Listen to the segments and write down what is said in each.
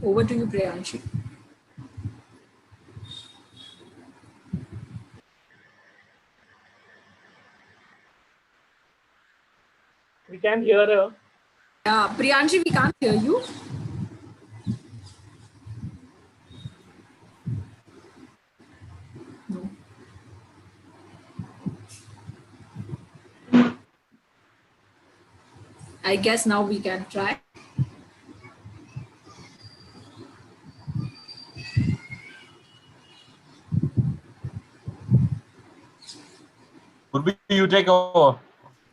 Over to you, Priyanshi. We can hear her. Priyanshi, we can't hear you. No. I guess now we can try. Urbi, you take over.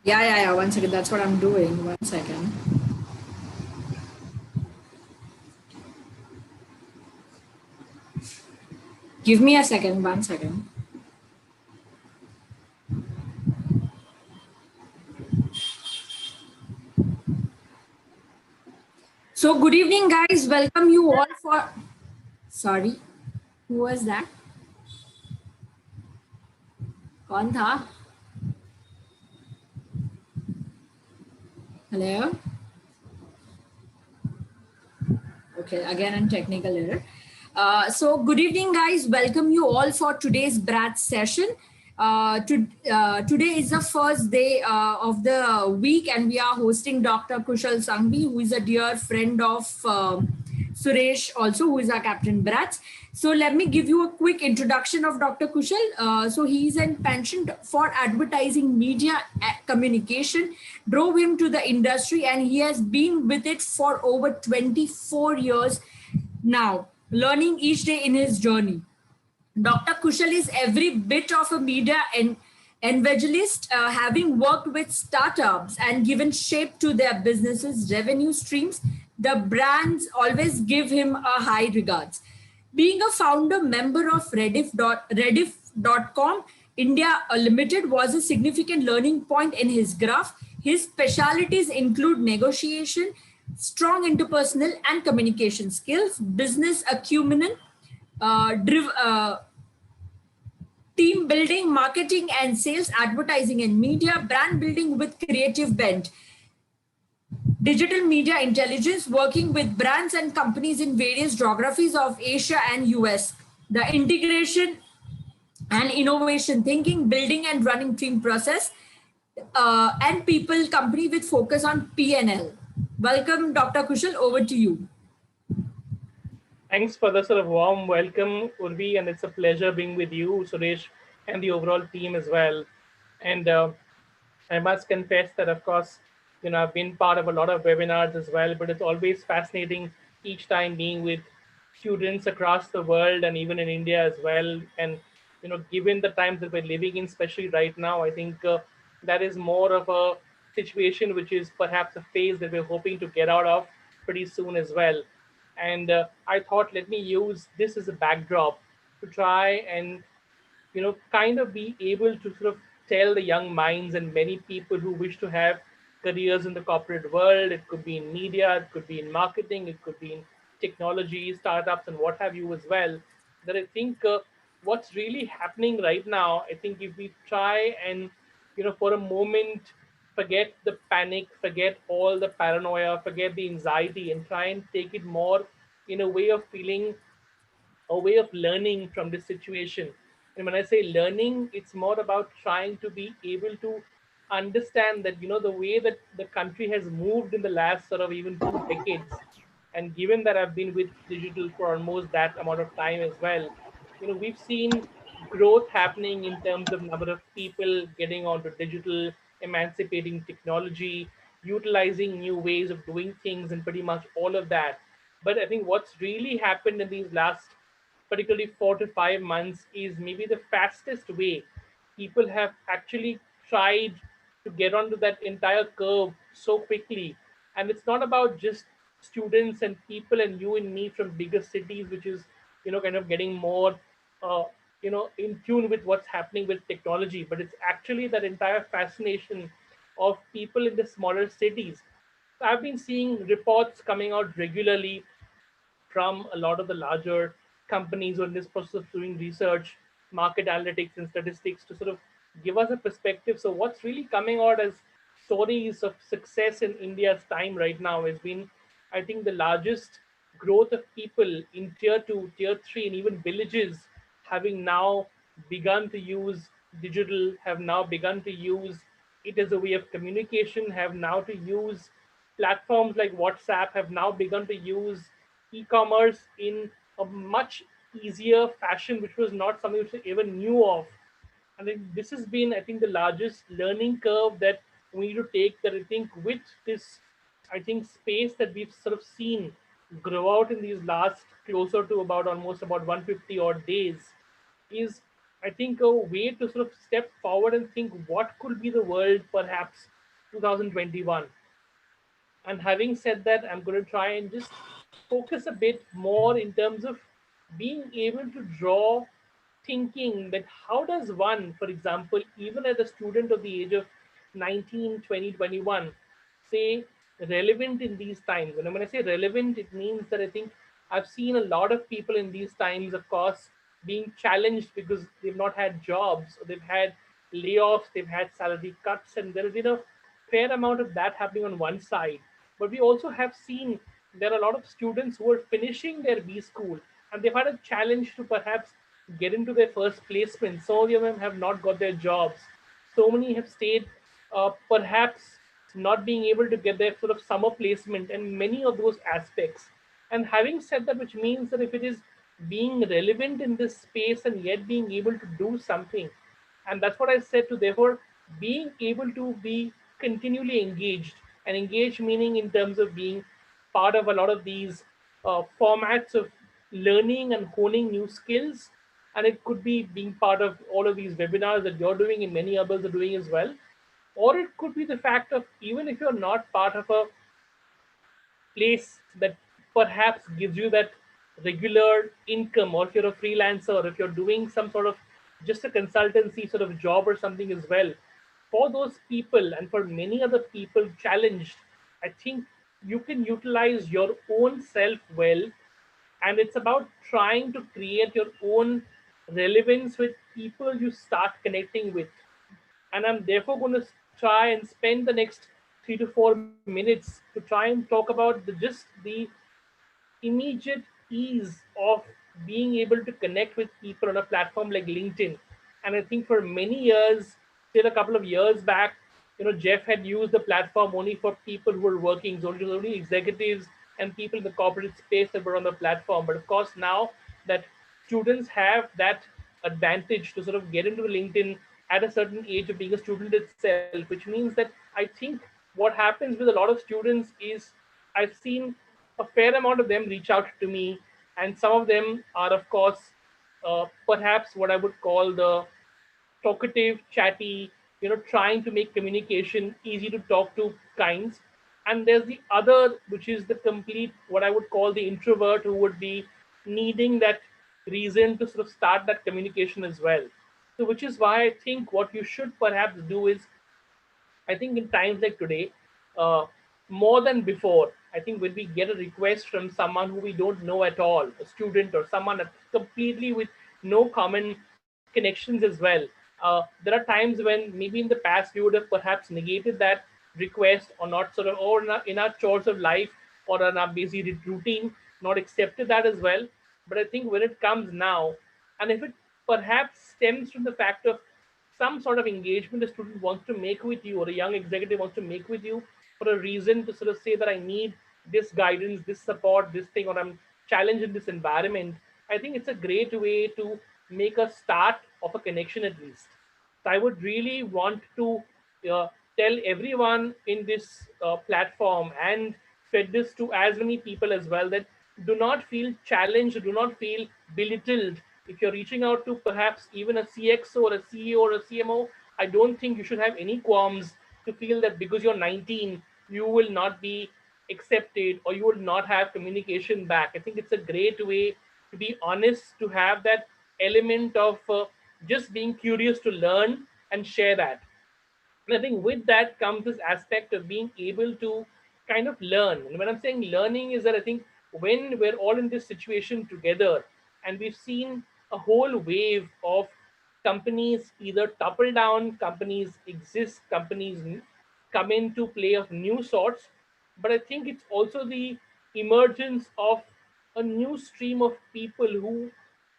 Yeah. 1 second. That's what I'm doing. 1 second. Give me a second. 1 second. So good evening, guys. Welcome you all for. Sorry, who was that? कौन था? Hello. Okay, again a technical error. So good evening, guys. Welcome you all for today's BRATS session. Today is the first day of the week, and we are hosting Dr. Kushal Sanghvi, who is a dear friend of Suresh, also, who is our captain BRATS. So let me give you a quick introduction of Dr. Kushal. So he is a penchant for advertising, media communication, drove him to the industry, and he has been with it for over 24 years now, learning each day in his journey. Dr. Kushal is every bit of a media evangelist, having worked with startups and given shape to their businesses' revenue streams. The brands always give him a high regards. Being a founder member of Rediff.com, India Limited was a significant learning point in his graph. His specialties include negotiation, strong interpersonal and communication skills, business acumen, team building, marketing and sales, advertising and media, brand building with creative bent, digital media intelligence, working with brands and companies in various geographies of Asia and US, the integration and innovation thinking, building and running team process, and people company with focus on P&L. Welcome, Dr. Kushal, over to you. Thanks for the sort of warm welcome, Urvi, and it's a pleasure being with you, Suresh, and the overall team as well. And I must confess that, of course, I've been part of a lot of webinars as well, but it's always fascinating each time being with students across the world and even in India as well. And, given the times that we're living in, especially right now, I think that is more of a situation which is perhaps a phase that we're hoping to get out of pretty soon as well. And I thought, let me use this as a backdrop to try and kind of be able to sort of tell the young minds and many people who wish to have careers in the corporate world. It could be in media, it could be in marketing, it could be in technology, startups, and what have you as well. That I think what's really happening right now, I think if we try and, for a moment, forget the panic, forget all the paranoia, forget the anxiety, and try and take it more in a way of feeling, a way of learning from this situation. And when I say learning, it's more about trying to be able to understand that, the way that the country has moved in the last sort of even 2 decades. And given that I've been with digital for almost that amount of time as well, we've seen growth happening in terms of number of people getting onto digital, emancipating technology, utilizing new ways of doing things, and pretty much all of that. But I think what's really happened in these last, particularly 4 to 5 months, is maybe the fastest way people have actually tried to get onto that entire curve so quickly. And it's not about just students and people and you and me from bigger cities, which is, kind of getting more, uh, in tune with what's happening with technology, but it's actually that entire fascination of people in the smaller cities. I've been seeing reports coming out regularly from a lot of the larger companies who are in this process of doing research, market analytics, and statistics to sort of give us a perspective. So, what's really coming out as stories of success in India's time right now has been, I think, the largest growth of people in tier 2, tier 3, and even villages having now begun to use digital, have now begun to use it as a way of communication, have now to use platforms like WhatsApp, have now begun to use e-commerce in a much easier fashion, which was not something which they even knew of. And this has been, I think, the largest learning curve that we need to take. That I think with this, I think, space that we've sort of seen grow out in these last closer to about almost about 150 odd days, is I think a way to sort of step forward and think what could be the world perhaps 2021. And having said that, I'm going to try and just focus a bit more in terms of being able to draw thinking that how does one, for example, even as a student of the age of 19, 20, 21, say relevant in these times. And when I say relevant, it means that I think I've seen a lot of people in these times, of course, being challenged because they've not had jobs, or they've had layoffs, they've had salary cuts, and there has been a fair amount of that happening on one side. But we also have seen there are a lot of students who are finishing their B school and they've had a challenge to perhaps get into their first placement. Some of them have not got their jobs. So many have stayed, perhaps not being able to get their sort of summer placement, and many of those aspects. And having said that, which means that if it is being relevant in this space and yet being able to do something, and that's what I said to, therefore being able to be continually engaged, and engaged meaning in terms of being part of a lot of these formats of learning and honing new skills. And it could be being part of all of these webinars that you're doing and many others are doing as well. Or it could be the fact of, even if you're not part of a place that perhaps gives you that regular income, or if you're a freelancer, or if you're doing some sort of just a consultancy sort of job or something as well, for those people and for many other people challenged, I think you can utilize your own self well. And it's about trying to create your own relevance with people you start connecting with. And I'm therefore going to try and spend the next 3 to 4 minutes to try and talk about just the immediate ease of being able to connect with people on a platform like LinkedIn. And I think for many years, till a couple of years back, Jeff had used the platform only for people who were working, so only executives and people in the corporate space that were on the platform. But of course, now that students have that advantage to sort of get into LinkedIn at a certain age of being a student itself, which means that I think what happens with a lot of students is I've seen a fair amount of them reach out to me, and some of them are, of course, perhaps what I would call the talkative, chatty, trying to make communication easy to talk to kinds. And there's the other, which is the complete, what I would call the introvert, who would be needing that reason to sort of start that communication as well. So, which is why I think what you should perhaps do is, I think in times like today, uh, more than before, I think when we get a request from someone who we don't know at all, a student or someone completely with no common connections as well, there are times when maybe in the past we would have perhaps negated that request, or not sort of, or in our chores of life or in our busy routine, not accepted that as well. But I think when it comes now, and if it perhaps stems from the fact of some sort of engagement a student wants to make with you, or a young executive wants to make with you, for a reason to sort of say that I need this guidance, this support, this thing, or I'm challenged in this environment, I think it's a great way to make a start of a connection at least. So I would really want to uh, tell everyone in this platform, and spread this to as many people as well, that do not feel challenged, do not feel belittled. If you're reaching out to perhaps even a CXO or a CEO or a CMO, I don't think you should have any qualms to feel that because you're 19, you will not be accepted, or you will not have communication back. I think it's a great way to be honest, to have that element of just being curious to learn and share that. And I think with that comes this aspect of being able to kind of learn. And when I'm saying learning, is that I think when we're all in this situation together, and we've seen a whole wave of companies either topple down, companies exist, companies come into play of new sorts. But I think it's also the emergence of a new stream of people who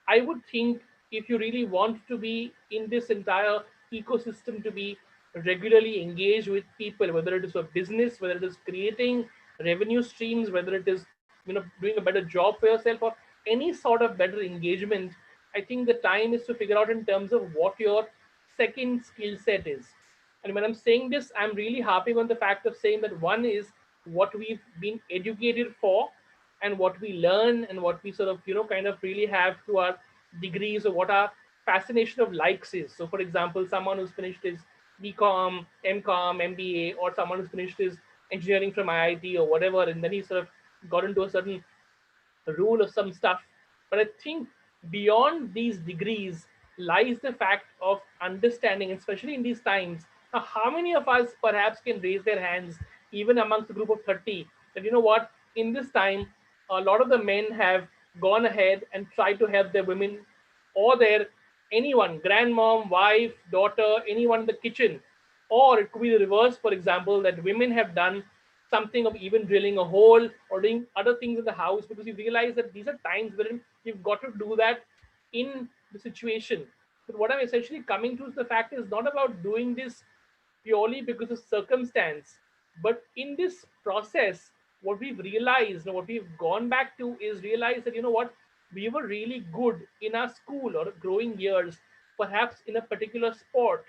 I would think, if you really want to be in this entire ecosystem, to be regularly engaged with people, whether it is a business, whether it is creating revenue streams, whether it is doing a better job for yourself or any sort of better engagement, I think the time is to figure out in terms of what your second skill set is. And when I'm saying this, I'm really harping on the fact of saying that one is what we've been educated for and what we learn and what we sort of kind of really have to our degrees, or what our fascination of likes is. So for example, someone who's finished his BCom, MCom, MBA, or someone who's finished his engineering from IIT or whatever, and then he sort of got into a certain rule of some stuff. But I think beyond these degrees lies the fact of understanding, especially in these times. Now, how many of us perhaps can raise their hands, even amongst a group of 30, that what, in this time, a lot of the men have gone ahead and tried to help their women or their anyone, grandmom, wife, daughter, anyone in the kitchen. Or it could be the reverse, for example, that women have done something of even drilling a hole or doing other things in the house, because you realize that these are times wherein you've got to do that in the situation. But what I'm essentially coming to is the fact is not about doing this purely because of circumstance, but in this process, what we've realized, what we've gone back to is realize that what, we were really good in our school or growing years, perhaps in a particular sport.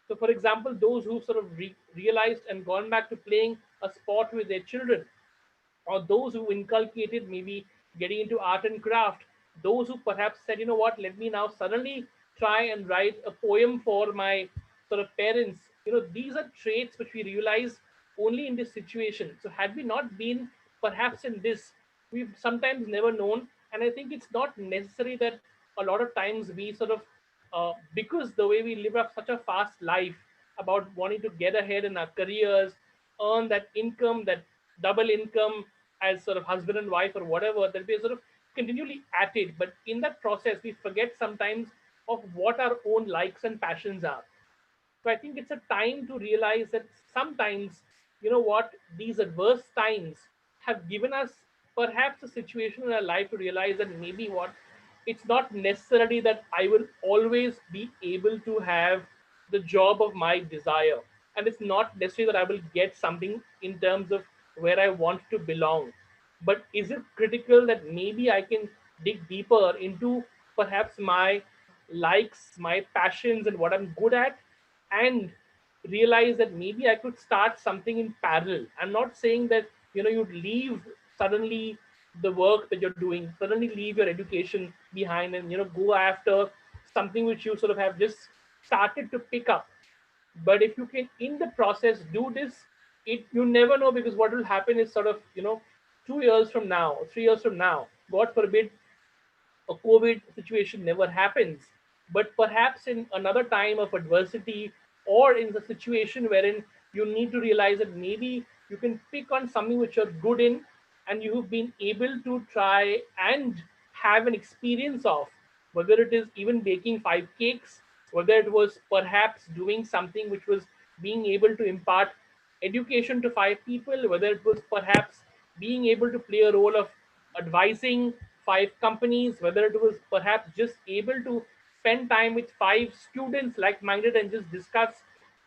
So, for example, those who sort of realized and gone back to playing a sport with their children, or those who inculcated maybe getting into art and craft, those who perhaps said, what, let me now suddenly try and write a poem for my sort of parents. These are traits which we realize only in this situation. So, had we not been perhaps in this, we've sometimes never known. And I think it's not necessary that a lot of times we sort of, because the way we live such a fast life about wanting to get ahead in our careers, earn that income, that double income as sort of husband and wife or whatever, that we're sort of continually at it. But in that process, we forget sometimes of what our own likes and passions are. So I think it's a time to realize that sometimes, what, these adverse times have given us perhaps a situation in our life to realize that maybe what, it's not necessarily that I will always be able to have the job of my desire. And it's not necessarily that I will get something in terms of where I want to belong. But is it critical that maybe I can dig deeper into perhaps my likes, my passions, and what I'm good at, and realize that maybe I could start something in parallel. I'm not saying that you'd leave suddenly the work that you're doing, suddenly leave your education behind, and go after something which you sort of have just started to pick up. But if you can, in the process, do this, it, you never know, because what will happen is sort of 2 years from now, 3 years from now, God forbid, a COVID situation never happens, but perhaps in another time of adversity, or in the situation wherein you need to realize that maybe you can pick on something which you're good in, and you've been able to try and have an experience of, whether it is even baking 5 cakes, whether it was perhaps doing something which was being able to impart education to 5 people, whether it was perhaps being able to play a role of advising 5 companies, whether it was perhaps just able to spend time with 5 students like minded and just discuss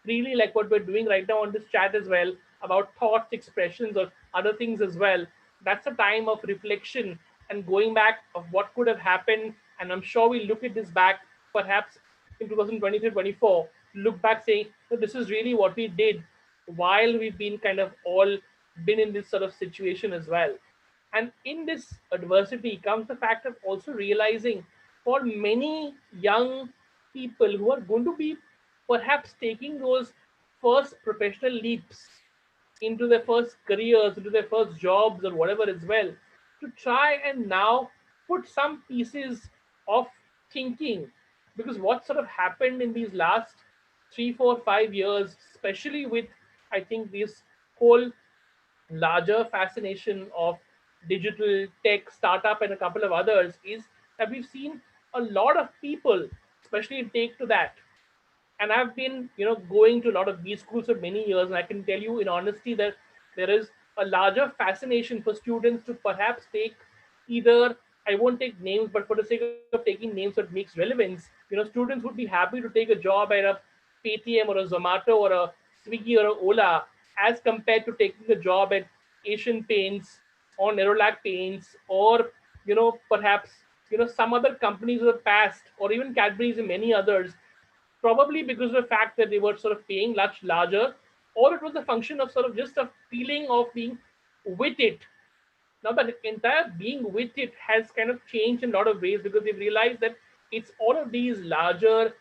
freely, like what we're doing right now on this chat as well, about thoughts, expressions, or other things as well. That's a time of reflection and going back of what could have happened. And I'm sure we look at this back perhaps in 2023-24, look back saying that this is really what we did while we've been kind of all been in this sort of situation as well. And in this adversity comes the fact of also realizing, for many young people who are going to be perhaps taking those first professional leaps into their first careers, into their first jobs or whatever as well, to try and now put some pieces of thinking. Because what sort of happened in these last 3, 4, 5 years, especially with, I think, this whole larger fascination of digital tech startup and a couple of others, is that we've seen a lot of people especially take to that. And I've been going to a lot of these schools for many years, and I can tell you in honesty that there is a larger fascination for students to perhaps take either, I won't take names, but for the sake of taking names that makes relevance, students would be happy to take a job at a Paytm or a Zomato or a Swiggy or a Ola as compared to taking a job at Asian Paints or Nerolac Paints or perhaps some other companies of the past or even Cadbury's and many others, probably because of the fact that they were sort of paying much larger, or it was a function of sort of just a feeling of being with it. Now the entire being with it has kind of changed in a lot of ways because they've realized that it's all of these larger,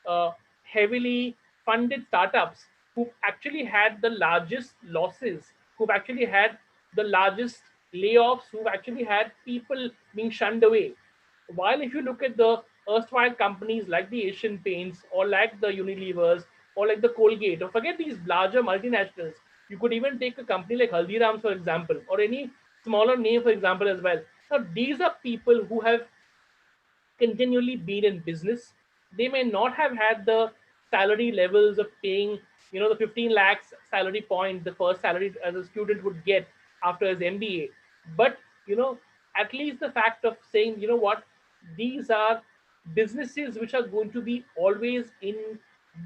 uh, heavily funded startups who've actually had the largest losses, who've actually had the largest layoffs, who've actually had people being shunned away. While if you look at the erstwhile companies like the Asian Paints or like the Unilevers or like the Colgate, or forget these larger multinationals, you could even take a company like Haldiram's, for example, or any smaller name, for example, as well. Now, these are people who have continually been in business. They may not have had the salary levels of paying, the 15 lakhs salary point, the first salary as a student would get after his MBA. But, at least the fact of saying, what, these are businesses which are going to be always in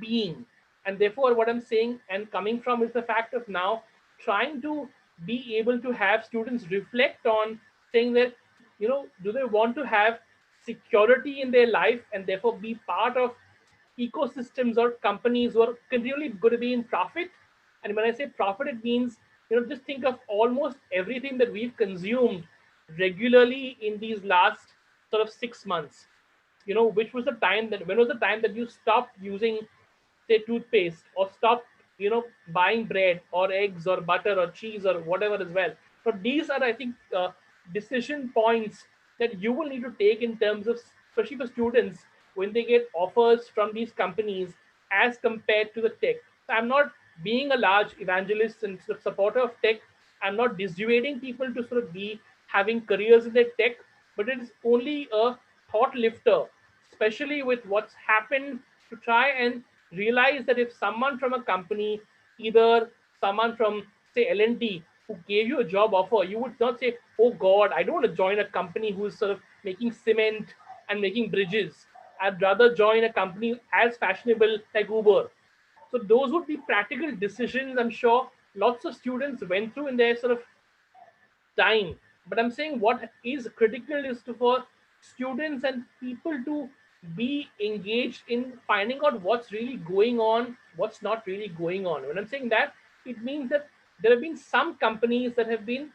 being. And therefore, what I'm saying and coming from is the fact of now trying to be able to have students reflect on saying that, do they want to have security in their life and therefore be part of ecosystems or companies who are continually going to be in profit? And when I say profit, it means, just think of almost everything that we've consumed regularly in these last sort of 6 months. Which was the time that when was the time that you stopped using, say, toothpaste, or stopped, buying bread or eggs or butter or cheese or whatever as well. So these are, I think, decision points that you will need to take in terms of, especially for students, when they get offers from these companies as compared to the tech. So I'm not being a large evangelist and sort of supporter of tech. I'm not dissuading people to sort of be having careers in the tech, but it is only a thought lifter, especially with what's happened, to try and realize that if someone from a company, either someone from, say, L&T, who gave you a job offer, you would not say, oh God, I don't want to join a company who's sort of making cement and making bridges. I'd rather join a company as fashionable like Uber. So those would be practical decisions I'm sure lots of students went through in their sort of time. But I'm saying what is critical is for students and people to be engaged in finding out what's really going on, what's not really going on. When I'm saying that, it means that there have been some companies that have been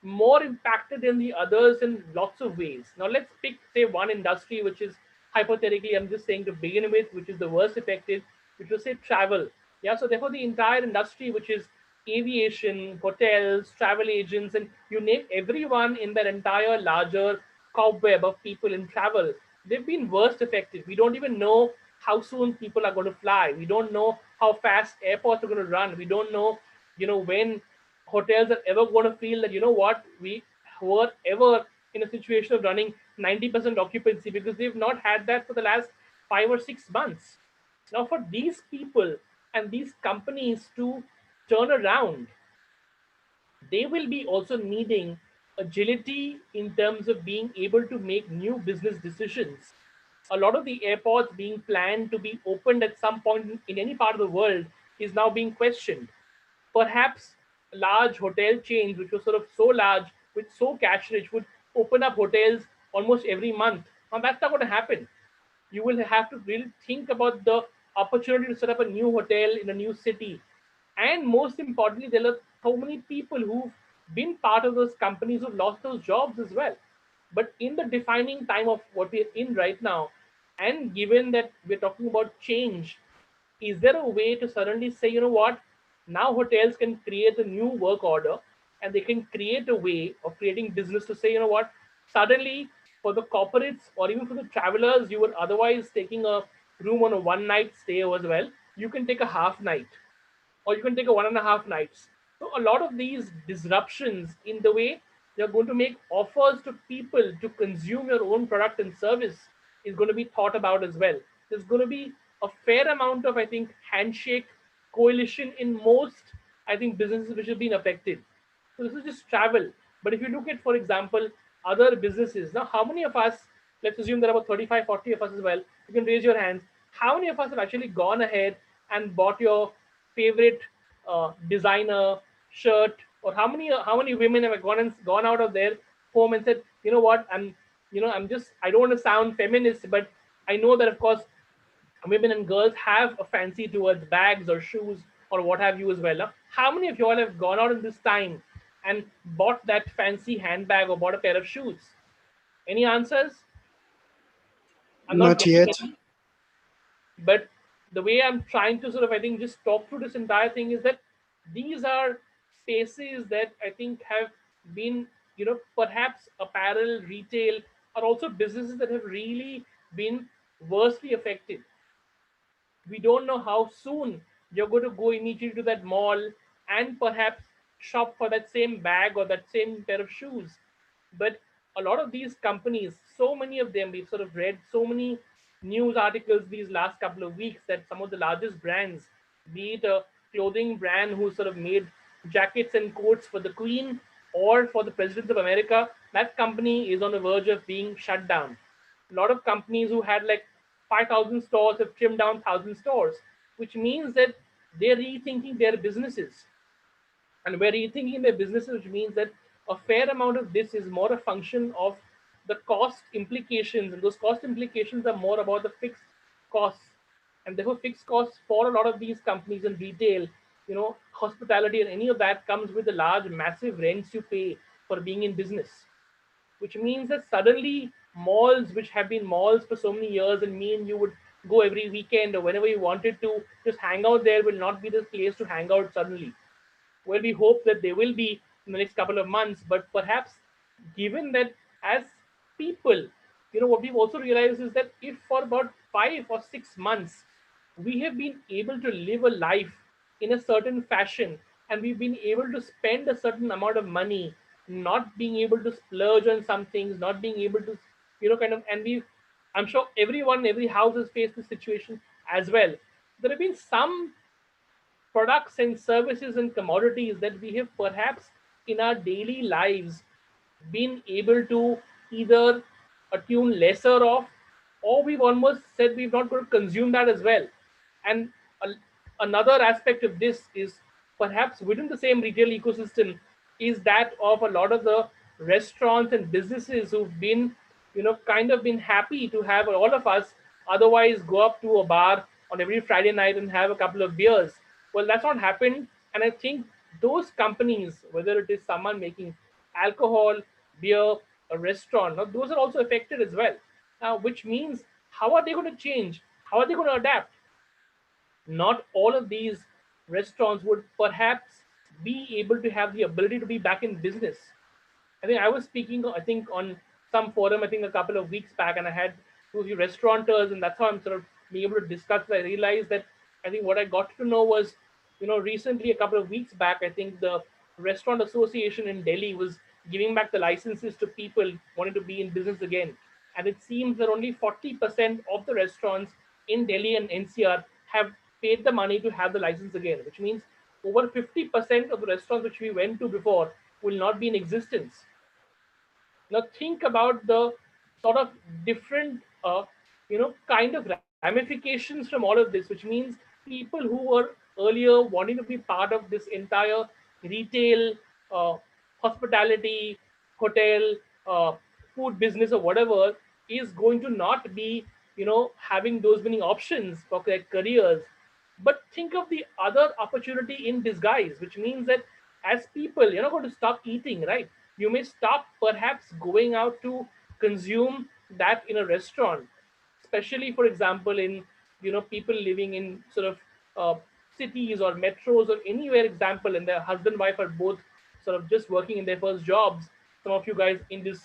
more impacted than the others in lots of ways. Now, let's pick, say, one industry which is hypothetically, I'm just saying to begin with, which is the worst affected, which was, say, travel. Yeah, so therefore, the entire industry, which is aviation, hotels, travel agents, and you name everyone in that entire larger cobweb of people in travel, they've been worst affected. We don't even know how soon people are going to fly. We don't know how fast airports are going to run. We don't know, when hotels are ever going to feel that, what, we were ever in a situation of running 90% occupancy, because they've not had that for the last 5 or 6 months. Now, for these people and these companies to turn around, they will be also needing agility in terms of being able to make new business decisions. A lot of the airports being planned to be opened at some point in any part of the world is now being questioned. Perhaps large hotel chains, which were sort of so large, with so cash rich, would open up hotels almost every month. Now, that's not going to happen. You will have to really think about the opportunity to set up a new hotel in a new city. And most importantly, there are so many people who've been part of those companies who've lost those jobs as well. But in the defining time of what we're in right now, and given that we're talking about change, is there a way to suddenly say, what, now hotels can create a new work order, and they can create a way of creating business to say, what, suddenly for the corporates or even for the travelers, you were otherwise taking a room on a one night stay as well, you can take a half night, or you can take a 1.5 nights. So a lot of these disruptions in the way you're going to make offers to people to consume your own product and service is going to be thought about as well. There's going to be a fair amount of, I think, handshake coalition in most, I think, businesses which have been affected. So this is just travel. But if you look at, for example, other businesses. Now, how many of us, let's assume there are about 35, 40 of us as well, you can raise your hands. How many of us have actually gone ahead and bought your favorite designer shirt? Or how many women have gone out of their home and said, you know what, I don't want to sound feminist, but I know that of course women and girls have a fancy towards bags or shoes or what have you as well. Now, how many of you all have gone out in this time and bought that fancy handbag or bought a pair of shoes? Any answers? I'm not Not getting yet. any. But the way I'm trying to sort of, I think, just talk through this entire thing is that these are spaces that I think have been, perhaps apparel, retail, are also businesses that have really been worstly affected. We don't know how soon you're going to go immediately to that mall and perhaps shop for that same bag or that same pair of shoes. But a lot of these companies, so many of them, we've sort of read so many news articles these last couple of weeks that some of the largest brands, be it a clothing brand who sort of made jackets and coats for the Queen or for the President of America, that company is on the verge of being shut down. A lot of companies who had like 5,000 stores have trimmed down 1,000 stores, which means that they're rethinking their businesses. And we're rethinking their businesses, which means that a fair amount of this is more a function of the cost implications. And those cost implications are more about the fixed costs. And therefore, fixed costs for a lot of these companies in retail, hospitality, and any of that comes with the large, massive rents you pay for being in business, which means that suddenly malls, which have been malls for so many years and mean you would go every weekend or whenever you wanted to just hang out there, will not be the place to hang out suddenly. Well, we hope that they will be in the next couple of months, but perhaps given that as people, what we've also realized is that if for about 5 or 6 months we have been able to live a life in a certain fashion and we've been able to spend a certain amount of money, not being able to splurge on some things, not being able to, and I'm sure everyone, every house has faced this situation as well. There have been some products and services and commodities that we have perhaps in our daily lives been able to either attune lesser of, or we've almost said we've not going to consume that as well. And a, another aspect of this is perhaps within the same retail ecosystem is that of a lot of the restaurants and businesses who've been, kind of been happy to have all of us otherwise go up to a bar on every Friday night and have a couple of beers. Well, that's not happened. And I think those companies, whether it is someone making alcohol, beer, a restaurant, now those are also affected as well. Now, which means how are they going to change? How are they going to adapt? Not all of these restaurants would perhaps be able to have the ability to be back in business. I think I was speaking, I think, on some forum, I think a couple of weeks back, and I had two of you restaurateurs, and that's how I'm sort of being able to discuss. I realized that I think what I got to know was, recently, a couple of weeks back, I think the Restaurant Association in Delhi was giving back the licenses to people wanting to be in business again. And it seems that only 40% of the restaurants in Delhi and NCR have paid the money to have the license again, which means over 50% of the restaurants which we went to before will not be in existence. Now think about the sort of different, kind of ramifications from all of this, which means people who were earlier wanting to be part of this entire retail, uh, hospitality, hotel, food business or whatever is going to not be, having those many options for their careers. But think of the other opportunity in disguise, which means that as people, you're not going to stop eating, right? You may stop perhaps going out to consume that in a restaurant, especially, for example, in, people living in sort of cities or metros or anywhere, example, and their husband wife are both sort of just working in their first jobs. Some of you guys in this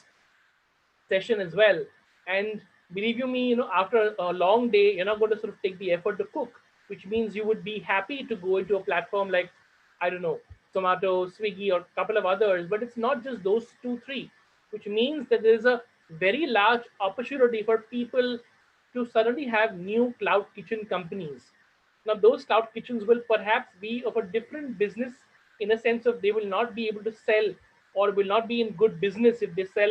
session as well. And believe you me, after a long day, you're not going to sort of take the effort to cook, which means you would be happy to go into a platform like, I don't know, Zomato, Swiggy, or a couple of others. But it's not just those two, three, which means that there's a very large opportunity for people to suddenly have new cloud kitchen companies. Now, those cloud kitchens will perhaps be of a different business in a sense of they will not be able to sell or will not be in good business if they sell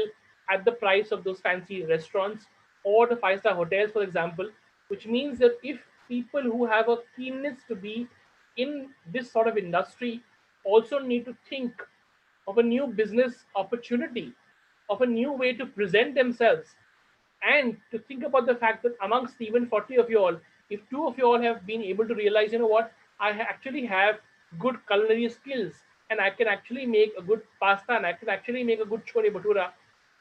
at the price of those fancy restaurants or the five-star hotels, for example, which means that if people who have a keenness to be in this sort of industry also need to think of a new business opportunity, of a new way to present themselves, and to think about the fact that amongst even 40 of you all, if two of you all have been able to realize, you know what, actually have good culinary skills and I can actually make a good pasta and I can actually make a good chole bhatura,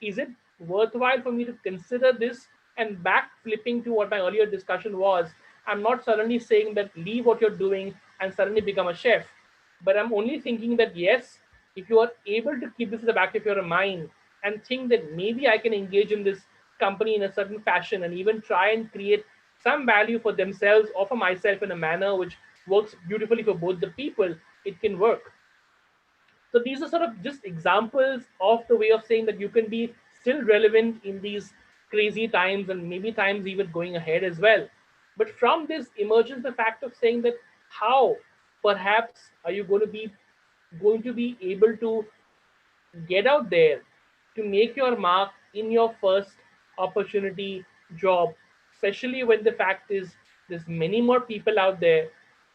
is it worthwhile for me to consider this? And back flipping to what my earlier discussion was, I'm not suddenly saying that leave what you're doing and suddenly become a chef, but I'm only thinking that yes, if you are able to keep this at the back of your mind and think that maybe I can engage in this company in a certain fashion and even try and create some value for themselves or for myself in a manner which works beautifully for both the people, it can work. So these are sort of just examples of the way of saying that you can be still relevant in these crazy times and maybe times even going ahead as well. But from this emerges the fact of saying that how perhaps are you going to be able to get out there to make your mark in your first opportunity job, especially when the fact is there's many more people out there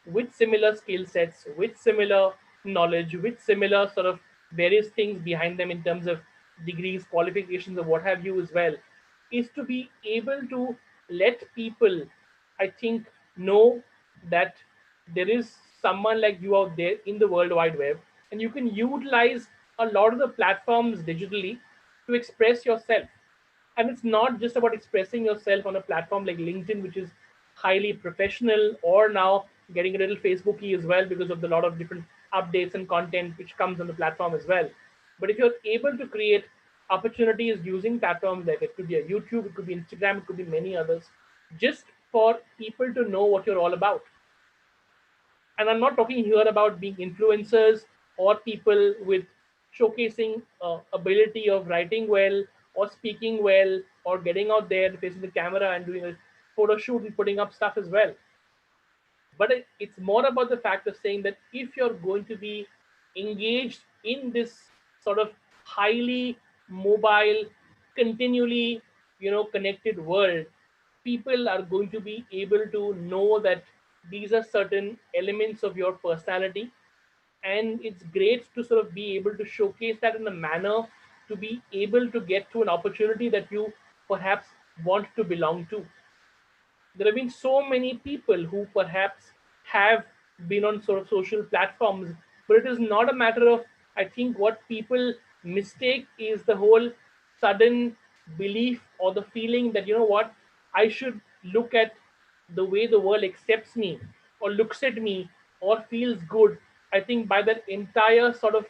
with similar skill sets, with similar knowledge, with similar sort of various things behind them in terms of degrees, qualifications, or what have you as well, is to be able to let people, I think, know that there is someone like you out there in the World Wide Web, and you can utilize a lot of the platforms digitally to express yourself. And it's not just about expressing yourself on a platform like LinkedIn, which is highly professional, or now getting a little Facebooky as well because of the lot of different updates and content which comes on the platform as well. But if you're able to create opportunities using platforms like it could be a YouTube, it could be Instagram, it could be many others, just for people to know what you're all about. And I'm not talking here about being influencers or people with showcasing ability of writing well or speaking well or getting out there facing the camera and doing a photo shoot and putting up stuff as well. But it's more about the fact of saying that if you're going to be engaged in this sort of highly mobile, continually, connected world, people are going to be able to know that these are certain elements of your personality, and it's great to sort of be able to showcase that in a manner to be able to get to an opportunity that you perhaps want to belong to. There have been so many people who perhaps have been on sort of social platforms, but it is not a matter of, I think, what people mistake is the whole sudden belief or the feeling that, you know what, I should look at the way the world accepts me or looks at me or feels good. I think by that entire sort of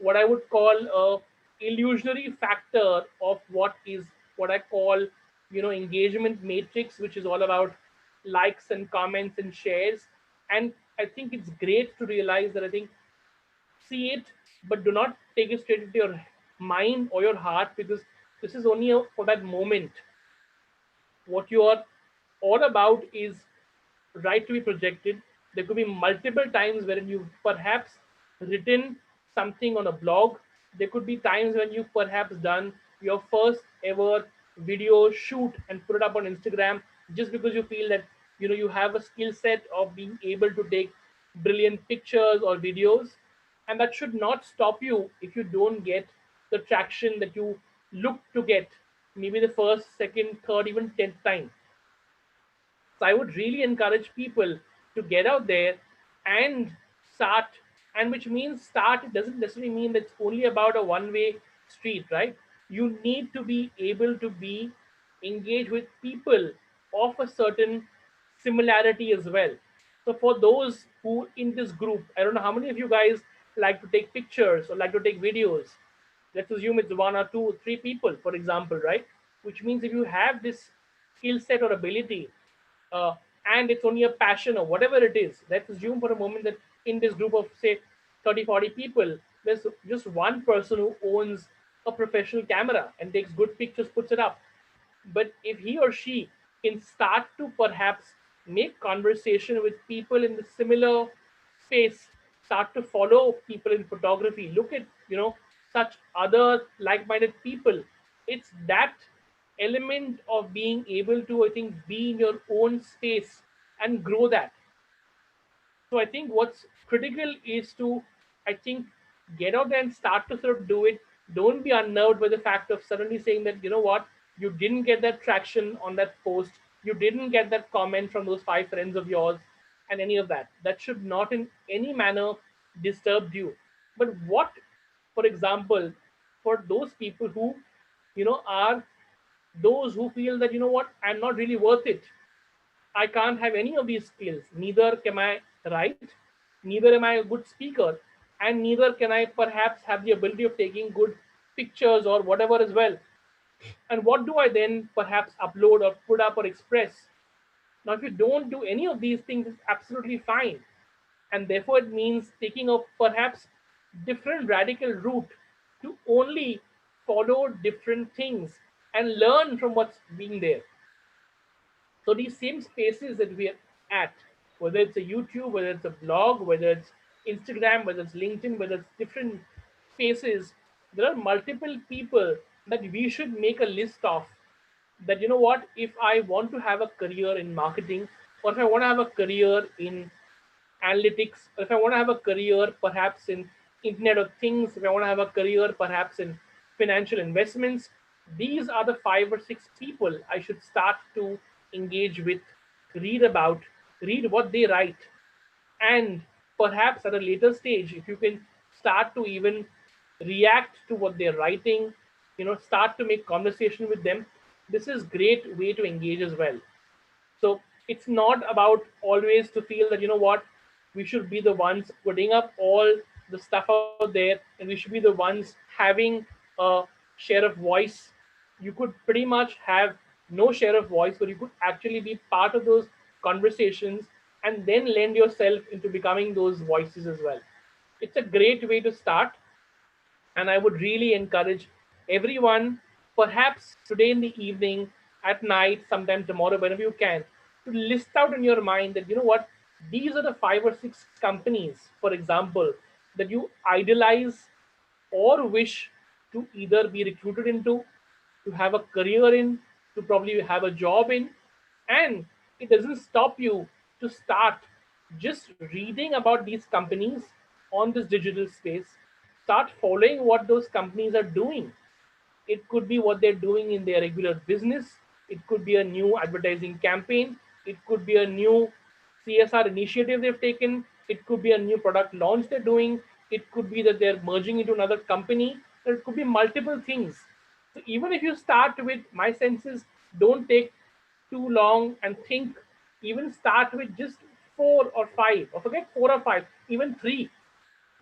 what I would call a illusionary factor of what I call, engagement matrix, which is all about likes and comments and shares. And I think it's great to realize that I think see it, but do not take it straight into your mind or your heart, because this is only for that moment. What you are all about is right to be projected. There could be multiple times wherein you've perhaps written something on a blog. There could be times when you've perhaps done your first ever video shoot and put it up on Instagram just because you feel that you have a skill set of being able to take brilliant pictures or videos. And that should not stop you if you don't get the traction that you look to get, maybe the first, second, third, even 10th time. So I would really encourage people to get out there and start, and which means start, it doesn't necessarily mean that it's only about a one-way street, right? You need to be able to be engaged with people of a certain similarity as well. So for those who in this group, I don't know how many of you guys like to take pictures or like to take videos. Let's assume it's one or two, three people, for example, right? Which means if you have this skill set or ability, uh, and it's only a passion or whatever it is, let's assume for a moment that in this group of say 30, 40 people, there's just one person who owns a professional camera and takes good pictures, puts it up. But if he or she can start to perhaps make conversation with people in the similar space, start to follow people in photography, look at such other like-minded people it's that element of being able to, I think, be in your own space and grow that. So I think what's critical is to, I think, get out there and start to sort of do it. Don't be unnerved by the fact of suddenly saying that, you know what, you didn't get that traction on that post, you didn't get that comment from those 5 friends of yours, and any of that. That should not in any manner disturb you. But what, for example, for those people who, are those who feel that, you know what, I'm not really worth it. I can't have any of these skills. Neither can I write, neither am I a good speaker, and neither can I perhaps have the ability of taking good pictures or whatever as well. And what do I then perhaps upload or put up or express? Now, if you don't do any of these things, it's absolutely fine. And therefore, it means taking a perhaps different radical route to only follow different things and learn from what's being there. So these same spaces that we are at, whether it's a YouTube, whether it's a blog, whether it's Instagram, whether it's LinkedIn, whether it's different spaces, there are multiple people that we should make a list of. That, you know what, if I want to have a career in marketing, or if I want to have a career in analytics, or if I want to have a career perhaps in Internet of Things, if I want to have a career perhaps in financial investments, these are the 5 or 6 people I should start to engage with, read about, read what they write, and perhaps at a later stage, if you can start to even react to what they're writing, start to make conversation with them. This is great way to engage as well. So it's not about always to feel that, you know what, we should be the ones putting up all the stuff out there, and we should be the ones having a share of voice. You could pretty much have no share of voice, but you could actually be part of those conversations and then lend yourself into becoming those voices as well. It's a great way to start, and I would really encourage everyone, perhaps today in the evening, at night, sometime tomorrow, whenever you can, to list out in your mind that, you know what, these are the 5 or 6 companies, for example, that you idolize or wish to either be recruited into, to have a career in, to probably have a job in. And it doesn't stop you to start just reading about these companies on this digital space. Start following what those companies are doing. It could be what they're doing in their regular business. It could be a new advertising campaign. It could be a new CSR initiative they've taken. It could be a new product launch they're doing. It could be that they're merging into another company. There could be multiple things. So even if you start with, my senses, don't take too long and think. Even start with just 4 or 5, or forget 4 or 5, even 3.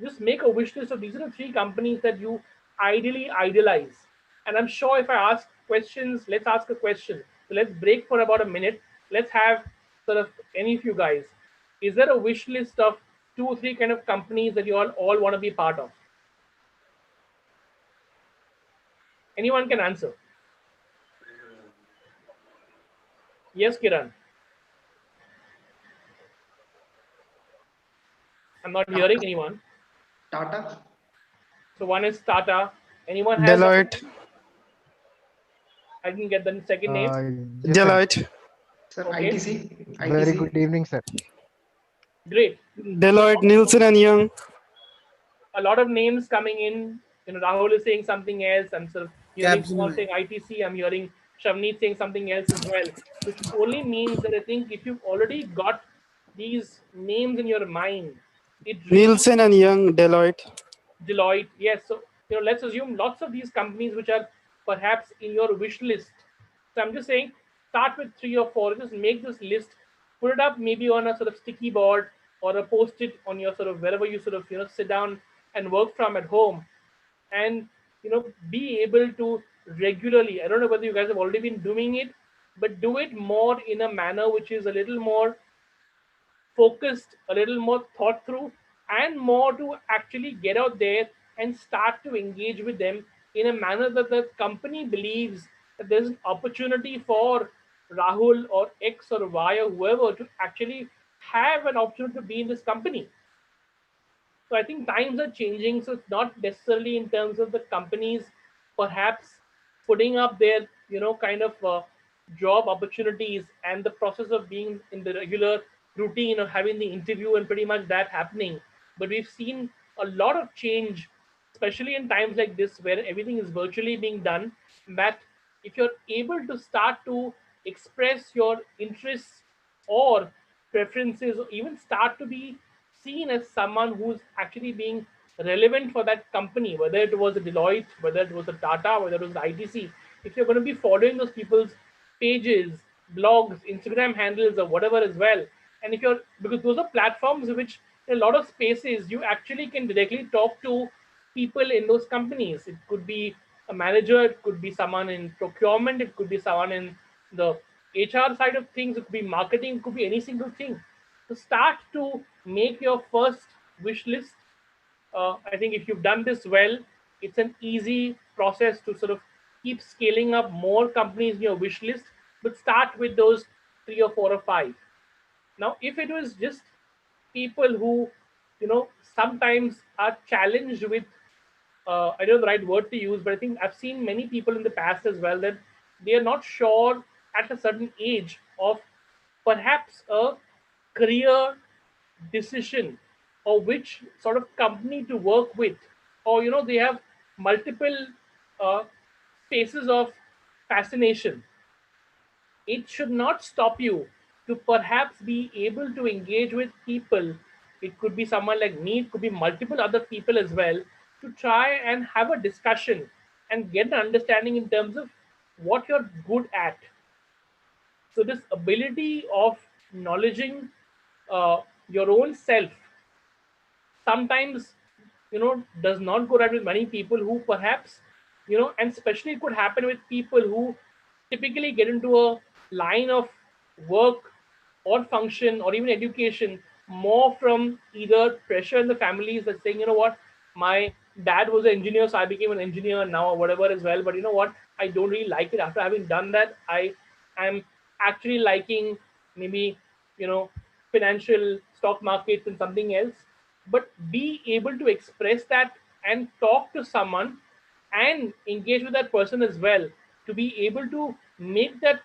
Just make a wish list of these are the 3 companies that you ideally idolize. And I'm sure if I ask questions, let's ask a question. So let's break for about a minute. Let's have sort of any of you guys. Is there a wish list of 2 or 3 kind of companies that you all want to be part of? Anyone can answer. Yes, Kiran. I'm not hearing anyone. Tata. So one is Tata. Anyone has? Deloitte. I didn't get the second name. Yes, sir. Sir, Okay, ITC. Very good evening, sir. great. Deloitte, Nielsen and Young. A lot of names coming in. Rahul is saying something else. I'm sort of hearing someone saying ITC. I'm hearing Shavneet saying something else as well, which only means that I think if you've already got these names in your mind, it really Nielsen and Young, Deloitte. Deloitte. Yes. So, let's assume lots of these companies which are perhaps in your wish list. So I'm just saying, start with 3 or 4. Just make this list, put it up maybe on a sort of sticky board or a post-it on your sort of wherever you sort of sit down and work from at home, and be able to regularly. I don't know whether you guys have already been doing it, but do it more in a manner which is a little more focused, a little more thought through, and more to actually get out there and start to engage with them in a manner that the company believes that there's an opportunity for Rahul or X or Y or whoever to actually have an opportunity to be in this company. So I think times are changing. So it's not necessarily in terms of the companies perhaps putting up their kind of job opportunities, and the process of being in the regular routine of having the interview and pretty much that happening. But we've seen a lot of change, especially in times like this where everything is virtually being done, that if you're able to start to express your interests or preferences, or even start to be seen as someone who's actually being relevant for that company, whether it was a Deloitte, whether it was a Tata, whether it was the ITC, if you're going to be following those people's pages, blogs, Instagram handles, or whatever as well, and if you're, because those are platforms which in a lot of spaces you actually can directly talk to people in those companies. It could be a manager, it could be someone in procurement, it could be someone in the HR side of things, it could be marketing, it could be any single thing. So start to make your first wish list. I think if you've done this well, it's an easy process to sort of keep scaling up more companies in your wish list, but start with those three or four or five. Now, if it was just people who, sometimes are challenged with, I don't know the right word to use, but I think I've seen many people in the past as well that they are not sure at a certain age of perhaps a career decision or which sort of company to work with, or they have multiple uh, spaces of fascination. It should not stop you to perhaps be able to engage with people. It could be someone like me, it could be multiple other people as well, to try and have a discussion and get an understanding in terms of what you're good at. So, this ability of knowledging your own self sometimes does not go right with many people who perhaps and especially it could happen with people who typically get into a line of work or function or even education more from either pressure in the families that saying, what, my dad was an engineer, so I became an engineer now, or whatever as well, but what, I don't really like it. After having done that, I'm actually liking maybe financial stock markets and something else. But be able to express that and talk to someone and engage with that person as well, to be able to make that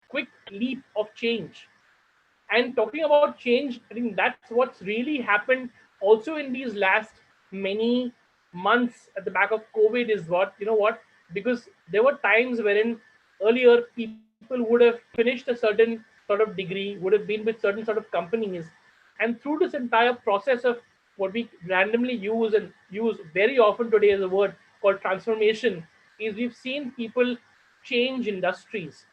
quick leap of change. And talking about change, I think that's what's really happened also in these last many months at the back of COVID is what, because there were times wherein earlier people would have finished a certain sort of degree, would have been with certain sort of companies. And through this entire process of what we randomly use very often today as a word called transformation, is we've seen people change industries.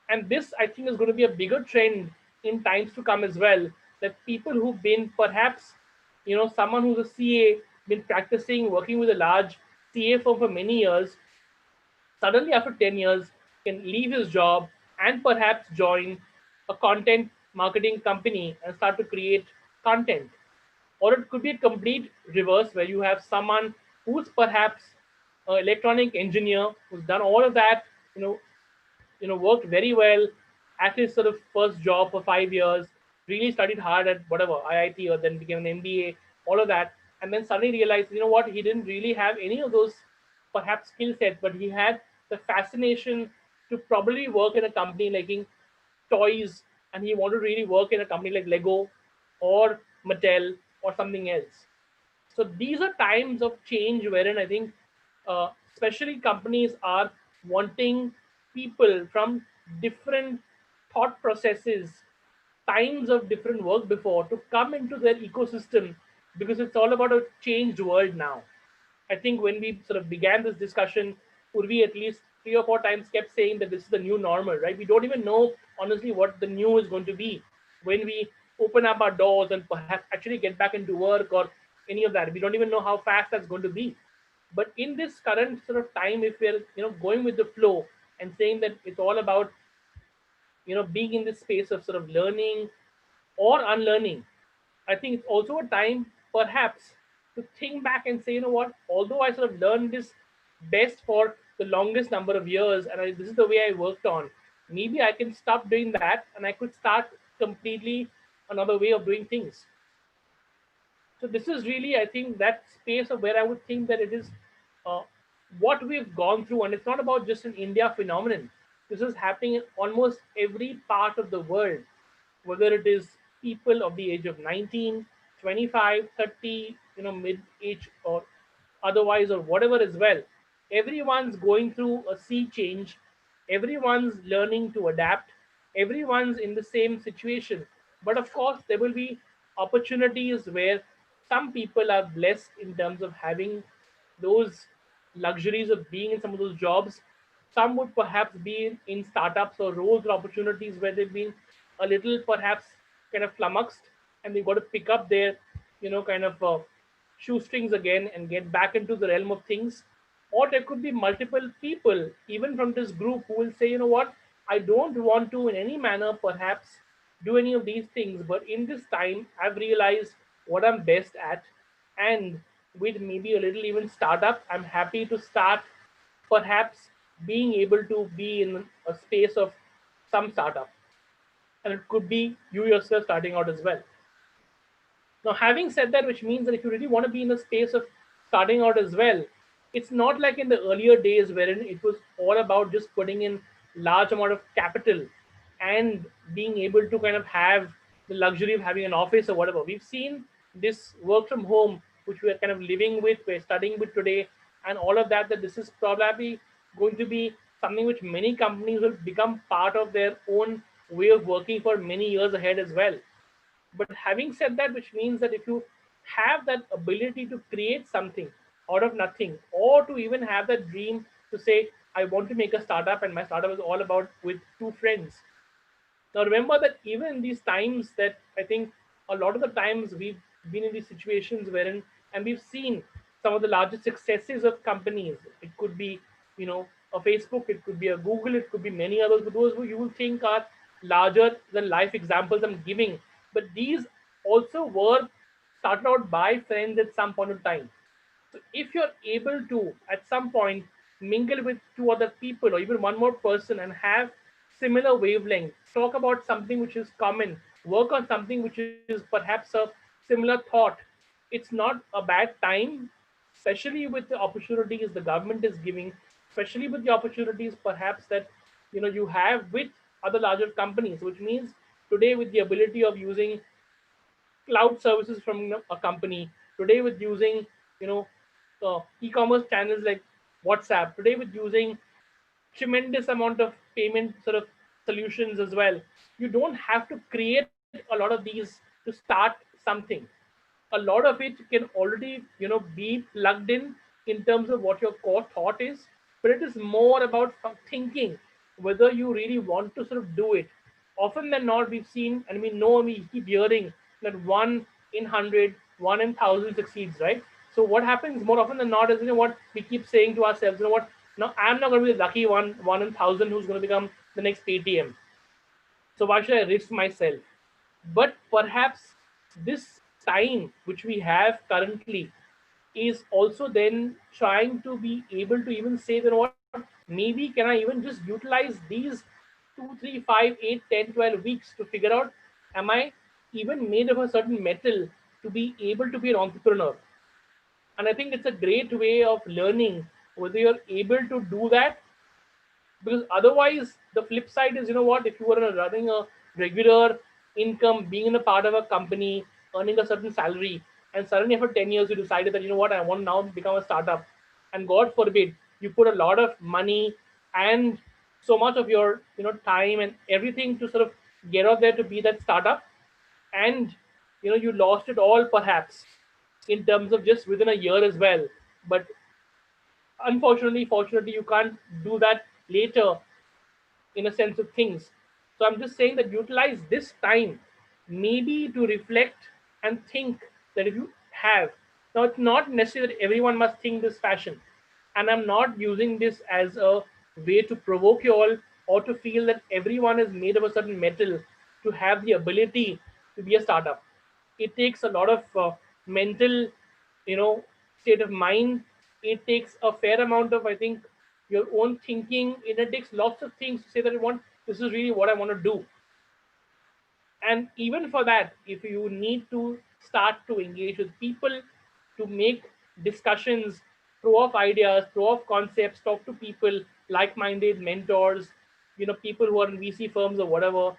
And this, I think, is going to be a bigger trend in times to come as well. That people who've been perhaps, someone who's a CA, been practicing, working with a large CA firm for many years, suddenly after 10 years can leave his job and perhaps join a content marketing company and start to create content. Or it could be a complete reverse where you have someone who's perhaps an electronic engineer who's done all of that, you know, worked very well at his sort of first job for 5 years, really studied hard at whatever IIT or then became an MBA, all of that, and then suddenly realized, what, he didn't really have any of those perhaps skill sets, but he had the fascination to probably work in a company making toys, and he wanted to really work in a company like Lego or Mattel or something else. So these are times of change wherein I think, especially companies are wanting people from different thought processes, times of different work before to come into their ecosystem, because it's all about a changed world now. I think when we sort of began this discussion, Urvi at least 3 or 4 times kept saying that this is the new normal, right? We don't even know honestly what the new is going to be when we open up our doors and perhaps actually get back into work or any of that. We don't even know how fast that's going to be. But in this current sort of time, if we're going with the flow and saying that it's all about being in this space of sort of learning or unlearning, I think it's also a time perhaps to think back and say, what, although I sort of learned this best for the longest number of years and this is the way I worked on, maybe I can stop doing that and I could start completely another way of doing things. So this is really, I think, that space of where I would think that it is what we've gone through, and it's not about just an India phenomenon. This is happening in almost every part of the world, whether it is people of the age of 19, 25, 30, mid age or otherwise, or whatever as well. Everyone's going through a sea change. Everyone's learning to adapt. Everyone's in the same situation. But of course, there will be opportunities where some people are blessed in terms of having those luxuries of being in some of those jobs. Some would perhaps be in startups or roles or opportunities where they've been a little perhaps kind of flummoxed, and they've got to pick up their, kind of shoestrings again and get back into the realm of things. Or there could be multiple people, even from this group, who will say, you know what, I don't want to in any manner perhaps do any of these things, but in this time, I've realized what I'm best at. And with maybe a little even startup, I'm happy to start perhaps being able to be in a space of some startup. And it could be you yourself starting out as well. Now, having said that, which means that if you really want to be in the space of starting out as well, it's not like in the earlier days wherein it was all about just putting in large amount of capital and being able to kind of have the luxury of having an office or whatever. We've seen this work from home, which we're kind of living with, we're studying with today, and all of that, that this is probably going to be something which many companies will become part of their own way of working for many years ahead as well. But having said that, which means that if you have that ability to create something out of nothing, or to even have that dream to say, I want to make a startup, and my startup is all about with two friends. Now, remember that even in these times, that I think a lot of the times we've been in these situations wherein, and we've seen some of the largest successes of companies. It could be, a Facebook, it could be a Google, it could be many others, but those who you will think are larger than life examples I'm giving. But these also were started out by friends at some point of time. So if you're able to at some point mingle with two other people or even one more person and have similar wavelength, talk about something which is common, work on something which is perhaps a similar thought, it's not a bad time, especially with the opportunities the government is giving, especially with the opportunities perhaps that you have with other larger companies, which means today with the ability of using cloud services from a company, today with using you know e-commerce channels like WhatsApp, today with using tremendous amount of payment sort of solutions as well. You don't have to create a lot of these to start something. A lot of it can already be plugged in terms of what your core thought is, but it is more about thinking whether you really want to sort of do it. Often than not, we've seen and we know and we keep hearing that 1 in 100, 1 in 1,000 succeeds, right? So what happens more often than not is, what we keep saying to ourselves, what, no, I'm not going to be the lucky one in 1,000 who's going to become the next Paytm. So why should I risk myself? But perhaps this time which we have currently is also then trying to be able to even say that, what, maybe can I even just utilize these 2, 3, 5, 8, 10, 12 weeks to figure out, am I even made of a certain metal to be able to be an entrepreneur? And I think it's a great way of learning whether you're able to do that, because otherwise the flip side is, what, if you were running a regular income, being in a part of a company, earning a certain salary, and suddenly after 10 years you decided that, what, I want now to become a startup, and god forbid you put a lot of money and so much of your time and everything to sort of get out there to be that startup, and you lost it all perhaps in terms of just within a year as well. But unfortunately, fortunately, you can't do that later in a sense of things. So I'm just saying that utilize this time maybe to reflect and think that if you have. Now, it's not necessary that everyone must think this fashion. And I'm not using this as a way to provoke you all or to feel that everyone is made of a certain metal to have the ability to be a startup. It takes a lot of mental, state of mind. It takes a fair amount of, I think, your own thinking. It takes lots of things to say that, this is really what I want to do. And even for that, if you need to start to engage with people, to make discussions throw off ideas, throw off concepts, talk to people, like-minded mentors, people who are in VC firms or whatever.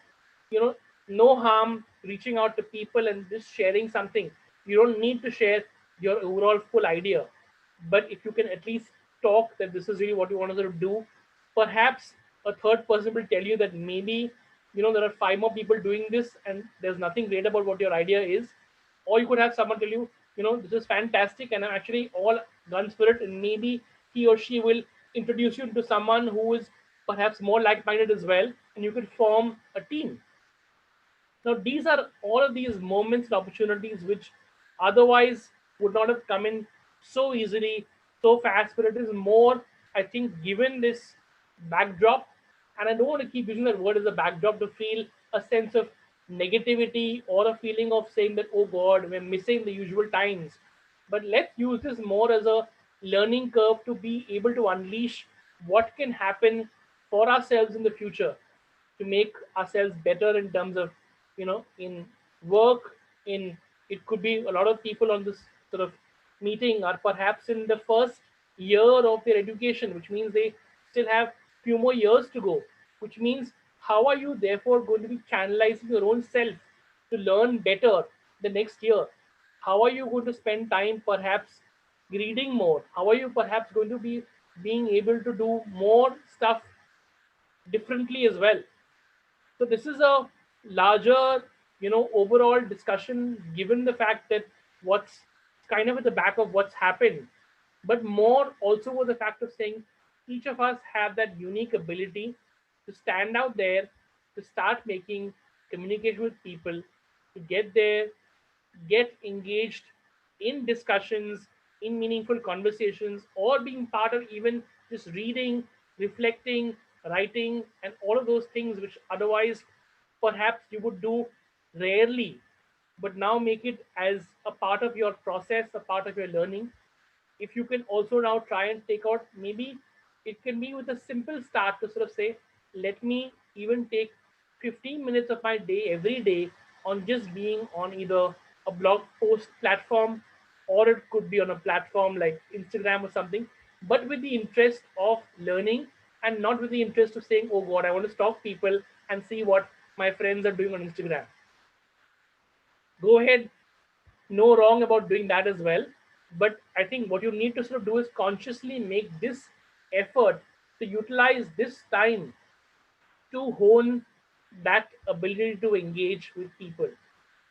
No harm reaching out to people and just sharing something. You don't need to share your overall full idea, but if you can at least talk that this is really what you want to sort of do, perhaps a third person will tell you that maybe there are five more people doing this and there's nothing great about what your idea is. Or you could have someone tell you, this is fantastic and I'm actually all guns for it, and maybe he or she will introduce you to someone who is perhaps more like-minded as well, and you could form a team. Now, these are all of these moments and opportunities which otherwise would not have come in so easily, so fast, but it is more, I think, given this backdrop, and I don't want to keep using that word as a backdrop to feel a sense of negativity or a feeling of saying that, oh God, we're missing the usual times. But let's use this more as a learning curve to be able to unleash what can happen for ourselves in the future, to make ourselves better in terms of in work. In It could be a lot of people on this sort of meeting are perhaps in the first year of their education, which means they still have few more years to go, which means how are you therefore going to be channelizing your own self to learn better the next year? How are you going to spend time perhaps reading more? How are you perhaps going to be being able to do more stuff differently as well? So this is a larger, overall discussion, given the fact that what's kind of at the back of what's happened, but more also with the fact of saying each of us have that unique ability to stand out there, to start making communication with people, to get there, get engaged in discussions, in meaningful conversations, or being part of even just reading, reflecting, writing, and all of those things which otherwise perhaps you would do rarely, but now make it as a part of your process, a part of your learning. If you can also now try and take out, maybe it can be with a simple start to sort of say, let me even take 15 minutes of my day every day on just being on either a blog post platform, or it could be on a platform like Instagram or something, but with the interest of learning and not with the interest of saying, oh God, I want to stalk people and see what my friends are doing on Instagram. Go ahead, no wrong about doing that as well. But I think what you need to sort of do is consciously make this effort to utilize this time to hone that ability to engage with people.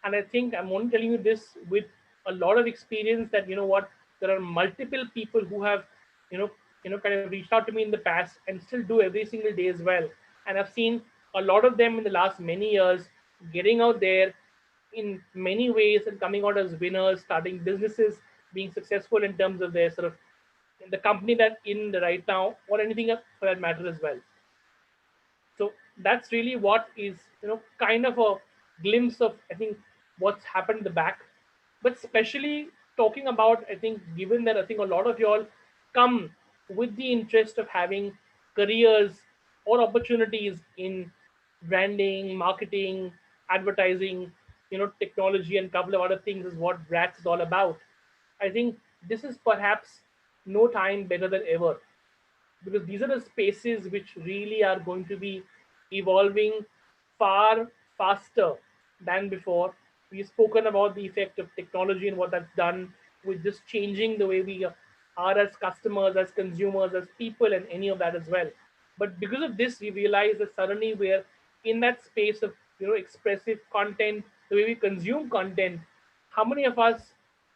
And I think I'm only telling you this with a lot of experience that there are multiple people who have kind of reached out to me in the past and still do every single day as well. And I've seen a lot of them in the last many years getting out there in many ways and coming out as winners, starting businesses, being successful in terms of their sort of the company that in the right now, or anything else for that matter as well. So that's really what is kind of a glimpse of, I think, what's happened in the back. But especially talking about, I think, given that I think a lot of y'all come with the interest of having careers or opportunities in branding, marketing, advertising, technology, and a couple of other things is what BRATS is all about. I think this is perhaps no time better than ever, because these are the spaces which really are going to be evolving far faster than before. We've spoken about the effect of technology and what that's done with just changing the way we are as customers, as consumers, as people, and any of that as well. But because of this, we realize that suddenly we're in that space of expressive content, the way we consume content. How many of us,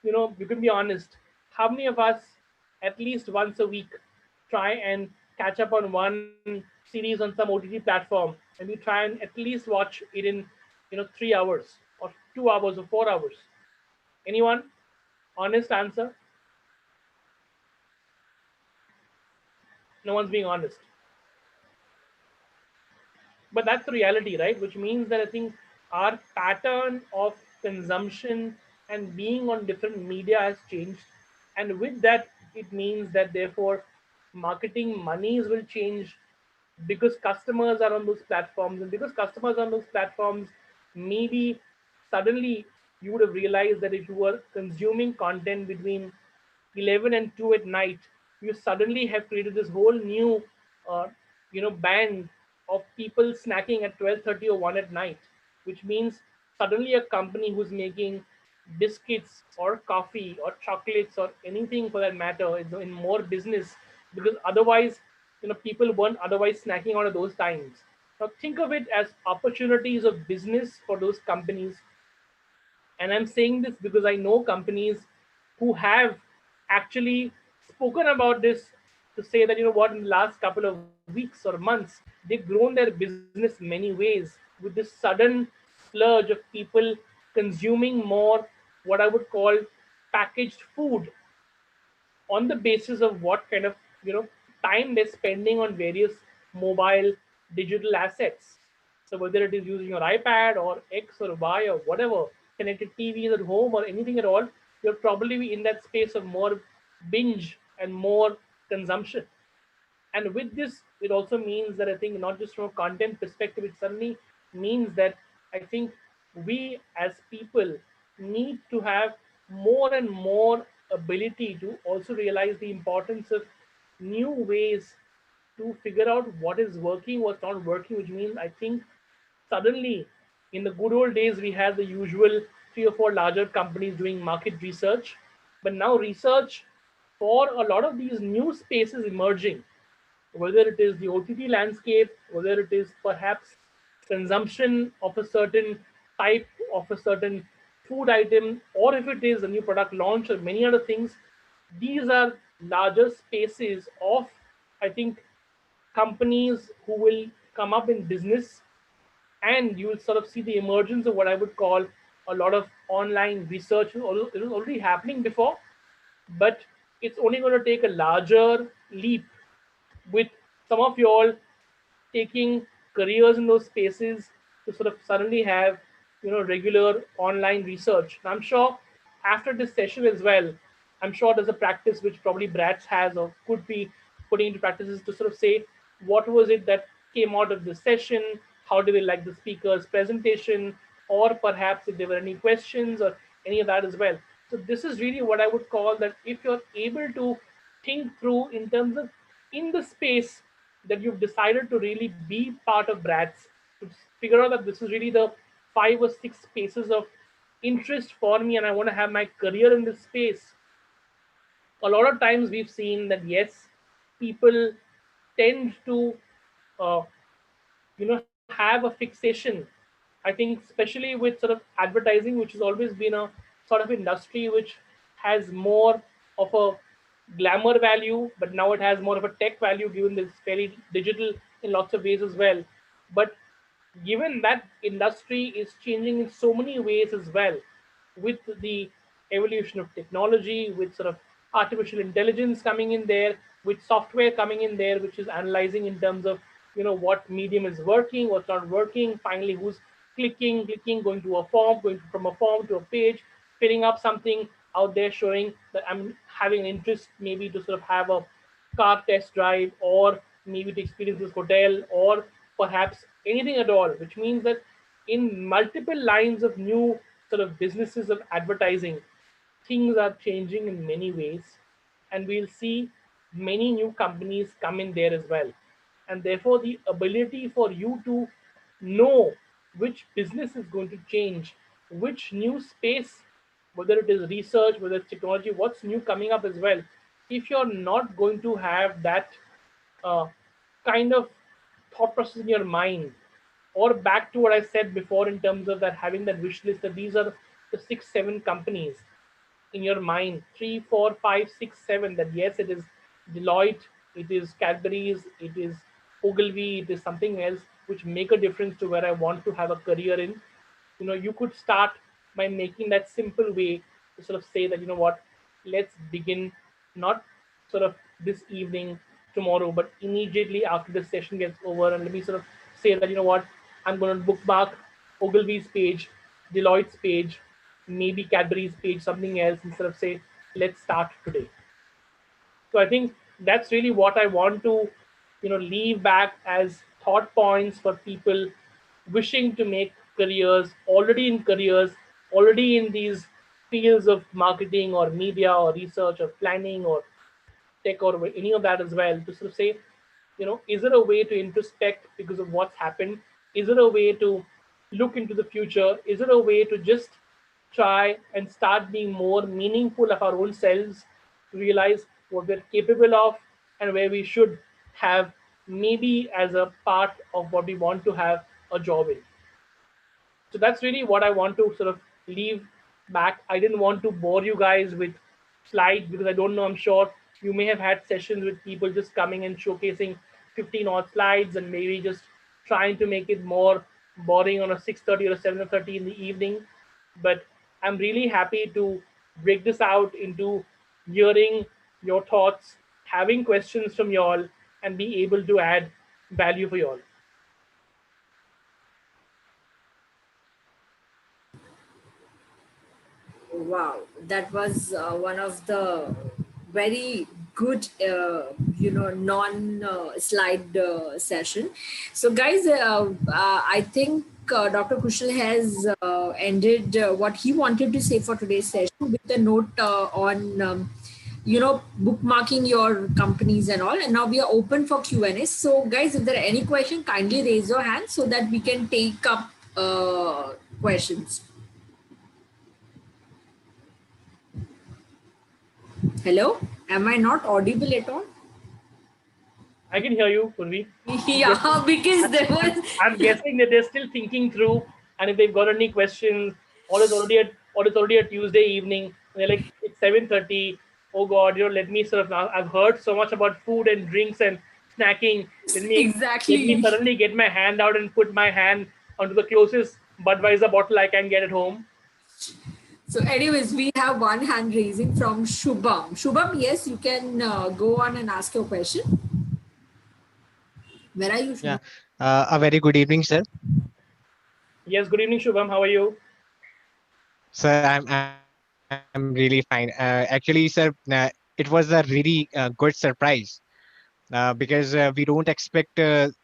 you can be honest, how many of us at least once a week try and catch up on one series on some OTT platform, and we try and at least watch it in 3 hours or 2 hours or 4 hours? Anyone? Honest answer? No one's being honest. But that's the reality, right? Which means that I think our pattern of consumption and being on different media has changed. And with that, it means that therefore marketing monies will change, because customers are on those platforms. And because customers are on those platforms, maybe suddenly you would have realized that if you were consuming content between 11 and 2 at night, you suddenly have created this whole new, uh, band of people snacking at 12:30 or 1 at night, which means suddenly a company who's making biscuits or coffee or chocolates or anything for that matter is in more business, because otherwise, people weren't otherwise snacking out of those times. Now think of it as opportunities of business for those companies. And I'm saying this because I know companies who have actually spoken about this, to say that, what, in the last couple of weeks or months, they've grown their business many ways with this sudden splurge of people consuming more, what I would call, packaged food, on the basis of what kind of, time they're spending on various mobile digital assets. So whether it is using your iPad or X or Y or whatever, connected TVs at home or anything at all, you're probably in that space of more binge and more consumption. And with this, it also means that, I think, not just from a content perspective, it suddenly means that, I think, we as people need to have more and more ability to also realize the importance of new ways to figure out what is working, what's not working, which means, I think, suddenly, in the good old days, we had the usual three or four larger companies doing market research, but now research for a lot of these new spaces emerging, whether it is the OTT landscape, whether it is perhaps consumption of a certain type of a certain food item, or if it is a new product launch or many other things, these are larger spaces of, I think, companies who will come up in business, and you will sort of see the emergence of what I would call a lot of online research. Although it was already happening before, but it's only going to take a larger leap with some of you all taking careers in those spaces to sort of suddenly have, regular online research. And I'm sure after this session as well, I'm sure there's a practice which probably BRATS has or could be putting into practices to sort of say what was it that came out of this session, how do we like the speaker's presentation, or perhaps if there were any questions or any of that as well. So this is really what I would call that, if you're able to think through in terms of, in the space that you've decided to really be part of BRATS, to figure out that this is really the 5 or 6 spaces of interest for me, and I want to have my career in this space. A lot of times we've seen that, yes, people tend to, uh, have a fixation. I think especially with sort of advertising, which has always been a sort of industry which has more of a glamour value, but now it has more of a tech value, given that it's very digital in lots of ways as well. But given that industry is changing in so many ways as well, with the evolution of technology, with sort of artificial intelligence coming in there, with software coming in there, which is analyzing in terms of, what medium is working, what's not working, finally who's clicking, going to a form, going from a form to a page, filling up something out there, showing that I'm having an interest maybe to sort of have a car test drive, or maybe to experience this hotel, or perhaps anything at all, which means that in multiple lines of new sort of businesses of advertising, things are changing in many ways, and we'll see many new companies come in there as well. And therefore, the ability for you to know which business is going to change, which new space, whether it is research, whether it's technology, what's new coming up as well. If you're not going to have that uh, kind of thought process in your mind, or back to what I said before in terms of that, having that wish list, that these are the 6, 7 companies in your mind, 3, 4, 5, 6, 7, that yes, it is Deloitte, it is Cadbury's, it is Ogilvy, it is something else which make a difference to where I want to have a career in. You could start by making that simple way to sort of say that, what, let's begin, not sort of this evening, tomorrow, but immediately after the session gets over, and let me sort of say that, what, I'm going to bookmark Ogilvy's page, Deloitte's page, maybe Cadbury's page, something else, instead of say, let's start today. So I think that's really what I want to, leave back as thought points for people wishing to make careers, already in these fields of marketing or media or research or planning or tech or any of that as well, to sort of say, is there a way to introspect because of what's happened? Is there a way to look into the future? Is there a way to just try and start being more meaningful of our own selves, to realize what we're capable of and where we should have, maybe as a part of what we want to have a job in? So that's really what I want to sort of leave back. I didn't want to bore you guys with slides, because I don't know, I'm sure you may have had sessions with people just coming and showcasing 15 odd slides and maybe just trying to make it more boring on a 6:30 or a 7:30 in the evening. But I'm really happy to break this out into hearing your thoughts, having questions from y'all, and be able to add value for y'all. Wow, that was one of the very good, non-slide session. So, guys, I think Dr. Kushal has ended what he wanted to say for today's session with a note on, bookmarking your companies and all. And now we are open for Q&A. So, guys, if there are any questions, kindly raise your hand so that we can take up questions. Hello, am I not audible at all? I can hear you, Purvi. Yeah, because there was. I'm guessing that they're still thinking through, and if they've got any questions, or it's already a Tuesday evening, and they're like, it's 7:30. Oh God, let me sort of now. I've heard so much about food and drinks and snacking. Let me Exactly. suddenly get my hand out and put my hand onto the closest Budweiser bottle I can get at home. So, anyways, we have one hand raising from Shubham. Shubham, yes, you can go on and ask your question. Where are you, Yeah, Shubham? a very good evening, sir. Yes, good evening, Shubham. How are you? Sir, I'm really fine. Actually, sir, it was a really good surprise because we don't expect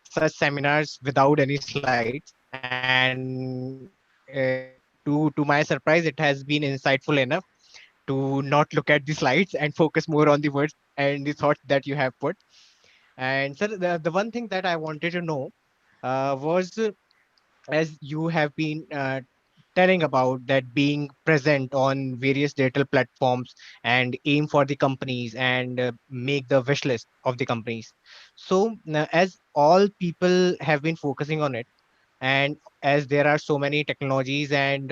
such seminars without any slides. And to my surprise, it has been insightful enough to not look at the slides and focus more on the words and the thoughts that you have put. And sir, the one thing that I wanted to know was as you have been telling about that being present on various digital platforms and aim for the companies and make the wish list of the companies. So as all people have been focusing on it, and as there are so many technologies and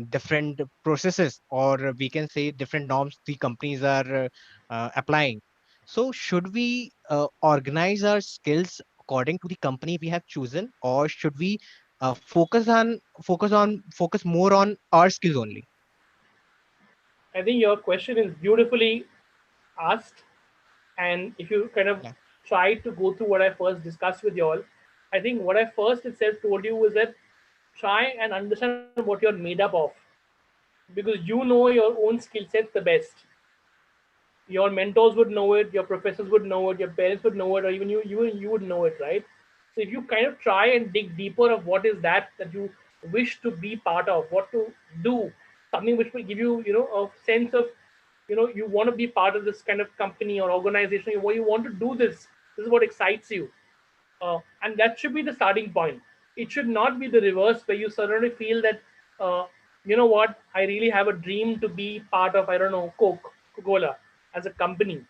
different processes, or we can say different norms the companies are applying, so should we organize our skills according to the company we have chosen, or should we focus more on our skills only? I think your question is beautifully asked. And if you kind of Yeah. try to go through what I first discussed with y'all, I think what I first itself told you was that try and understand what you're made up of, because you know your own skill sets the best. Your mentors would know it, your professors would know it, your parents would know it, or even you would know it, right? So if you kind of try and dig deeper of what is that you wish to be part of, what to do, something which will give you, a sense of, you want to be part of this kind of company or organization, what you want to do, this is what excites you. And that should be the starting point. It should not be the reverse, where you suddenly feel that, uh, you know what, I really have a dream to be part of, I don't know, Coca-Cola as a company.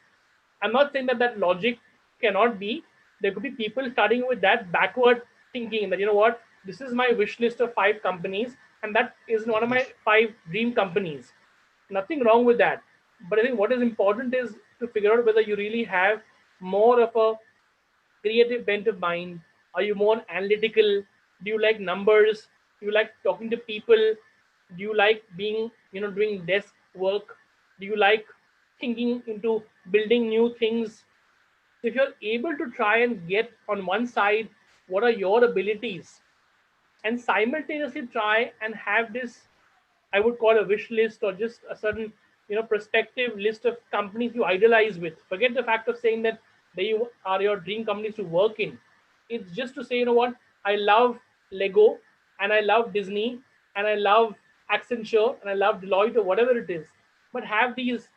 I'm not saying that that logic cannot be. There could be people starting with that backward thinking that, this is my wish list of 5 companies, and that is one of my Yes. 5 dream companies. Nothing wrong with that. But I think what is important is to figure out whether you really have more of a creative bent of mind? Are you more analytical? Do you like numbers? Do you like talking to people? Do you like being, doing desk work? Do you like thinking into building new things? So if you're able to try and get on one side, what are your abilities? And simultaneously try and have this, I would call a wish list, or just a certain, prospective list of companies you idolize with. Forget the fact of saying that they are your dream companies to work in. It's just to say, what, I love Lego, and I love Disney, and I love Accenture, and I love Deloitte, or whatever it is. But have these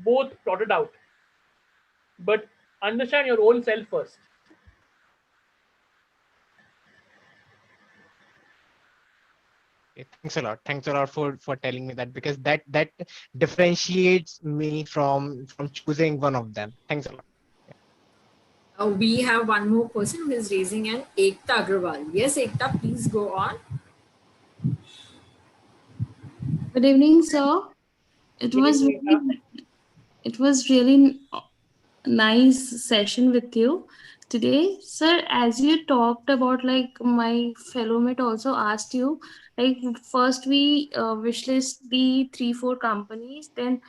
both plotted out. but understand your own self first. Okay, thanks a lot. Thanks a lot for telling me that, because that differentiates me from choosing one of them. Thanks a lot. We have one more person who is raising an Ekta Agrawal. Yes, Ekta, please go on. Good evening, sir. It Good was evening, Ekta. really, it was really nice session with you today, sir. As you talked about, like my fellow mate also asked you, like first we wishlist the 3 4 companies, then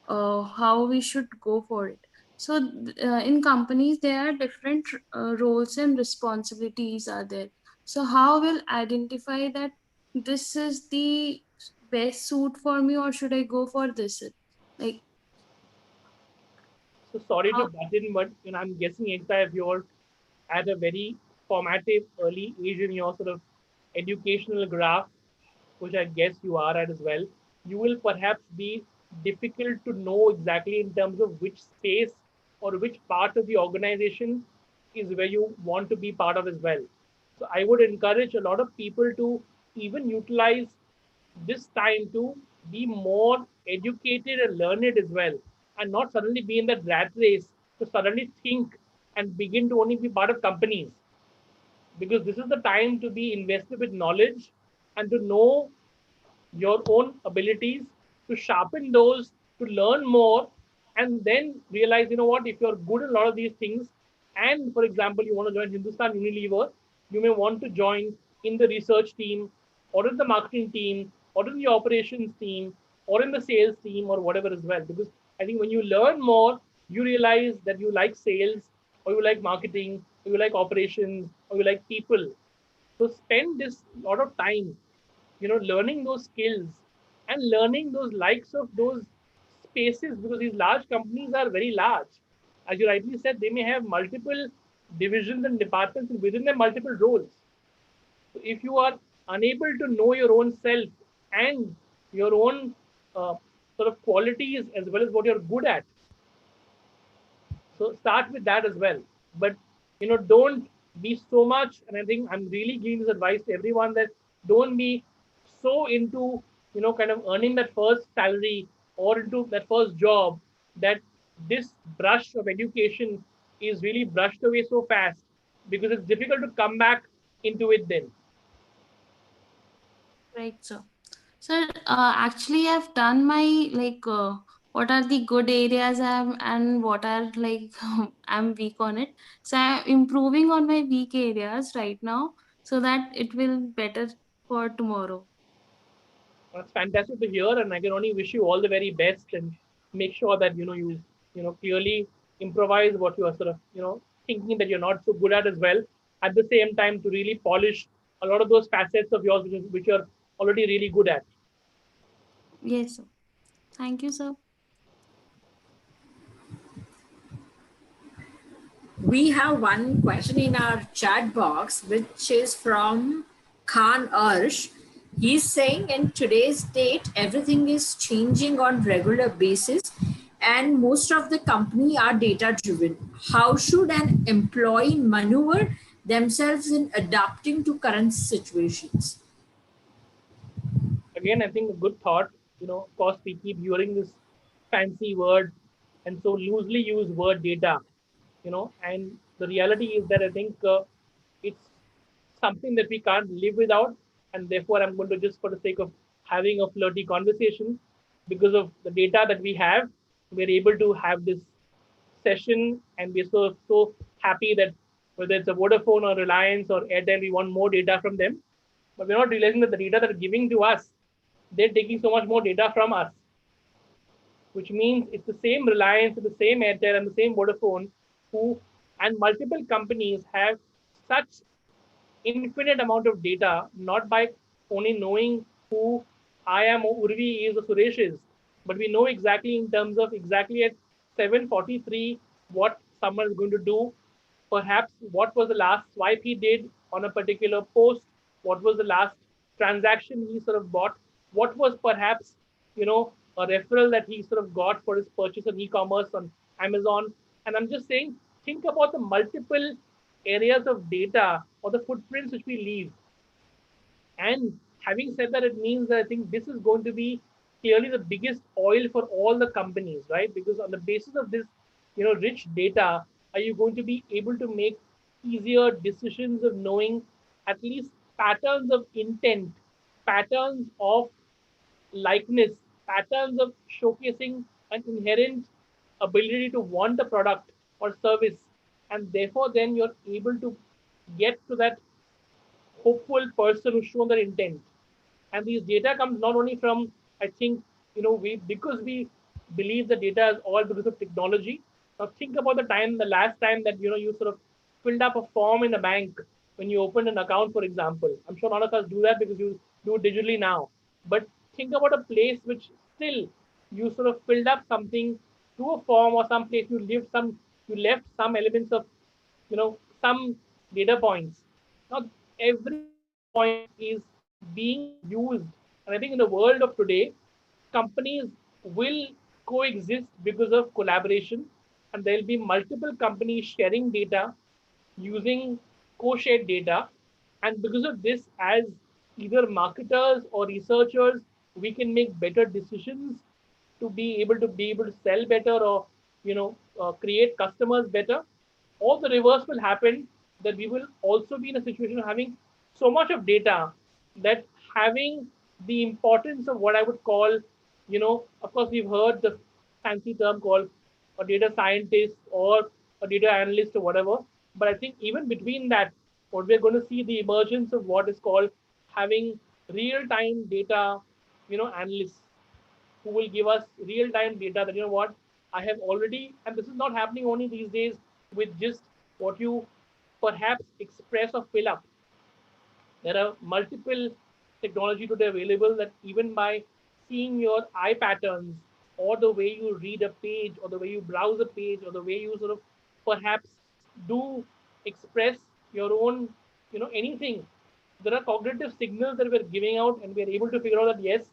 how we should go for it. So in companies there are different roles and responsibilities are there. So how will identify that this is the best suit for me, or should I go for this, like So sorry to how? butt in, but I'm guessing Ekta, if you're at a very formative early age in your sort of educational graph, which I guess you are at as well, you will perhaps be difficult to know exactly in terms of which space or which part of the organization is where you want to be part of as well. So I would encourage a lot of people to even utilize this time to be more educated and learn it as well, and not suddenly be in that rat race to suddenly think and begin to only be part of companies, because this is the time to be invested with knowledge and to know your own abilities, to sharpen those, to learn more, and then realize, what, if you're good at a lot of these things, and for example, you want to join Hindustan Unilever, you may want to join in the research team, or in the marketing team, or in the operations team, or in the sales team, or whatever as well. Because I think when you learn more, you realize that you like sales, or you like marketing, or you like operations, or you like people. So spend this lot of time, learning those skills and learning those likes of those spaces, because these large companies are very large. As you rightly said, they may have multiple divisions and departments, and within them multiple roles. So if you are unable to know your own self and your own sort of qualities as well as what you're good at, so start with that as well. But don't be so much. And I think I'm really giving this advice to everyone, that don't be so into kind of earning that first salary or into that first job, that this brush of education is really brushed away so fast, because it's difficult to come back into it then. Right, sir. Sir, actually, I've done my like what are the good areas and what are like I'm weak on it. So I'm improving on my weak areas right now so that it will better for tomorrow. That's fantastic to hear, and I can only wish you all the very best, and make sure that you clearly improvise what you are sort of thinking that you're not so good at as well. At the same time, to really polish a lot of those facets of yours which you're already really good at. Yes, sir. Thank you, sir. We have one question in our chat box, which is from Khan Arsh. He's saying in today's date, everything is changing on regular basis and most of the company are data driven. How should an employee maneuver themselves in adapting to current situations? Again, I think a good thought. Of course, we keep hearing this fancy word, and so loosely use word data. And the reality is that I think it's something that we can't live without, and therefore I'm going to, just for the sake of having a flirty conversation, because of the data that we have, we're able to have this session, and we're so happy that whether it's a Vodafone or Reliance or Airtel, we want more data from them, but we're not realizing that the data they're giving to us, they're taking so much more data from us, which means it's the same Reliance, the same Airtel, and the same Vodafone, who and multiple companies have such infinite amount of data, not by only knowing who I am, or Urvi is, or Suresh is, but we know exactly in terms of exactly at 7:43 what someone is going to do. Perhaps what was the last swipe he did on a particular post, what was the last transaction he sort of bought, what was perhaps a referral that he sort of got for his purchase on e-commerce on Amazon. And I'm just saying, think about the multiple areas of data or the footprints which we leave. And having said that, it means that I think this is going to be clearly the biggest oil for all the companies, right? Because on the basis of this, rich data, are you going to be able to make easier decisions of knowing at least patterns of intent, patterns of likeness, patterns of showcasing an inherent ability to want a product or service, and therefore then you're able to get to that hopeful person who's shown their intent. And these data comes not only from, I think, we because we believe the data is all because of technology. Now think about the last time that you sort of filled up a form in a bank when you opened an account, for example. I'm sure none of us do that because you do it digitally now. But think about a place which still you sort of filled up something to a form, or some place you left some elements of some data points. Now every data point is being used, and I think in the world of today, companies will coexist because of collaboration, and there'll be multiple companies sharing data, using co-shared data, and because of this, as either marketers or researchers, we can make better decisions to be able to sell better, or create customers better. Or the reverse will happen, that we will also be in a situation of having so much of data that having the importance of what I would call, of course, we've heard the fancy term called a data scientist or a data analyst or whatever. But I think even between that, what we're going to see the emergence of what is called having real-time data, analysts who will give us real-time data that, what, I have already, and this is not happening only these days with just what you perhaps express or fill up. There are multiple technology today available that even by seeing your eye patterns, or the way you read a page, or the way you browse a page, or the way you sort of perhaps do express your own, anything. There are cognitive signals that we're giving out, and we're able to figure out that yes,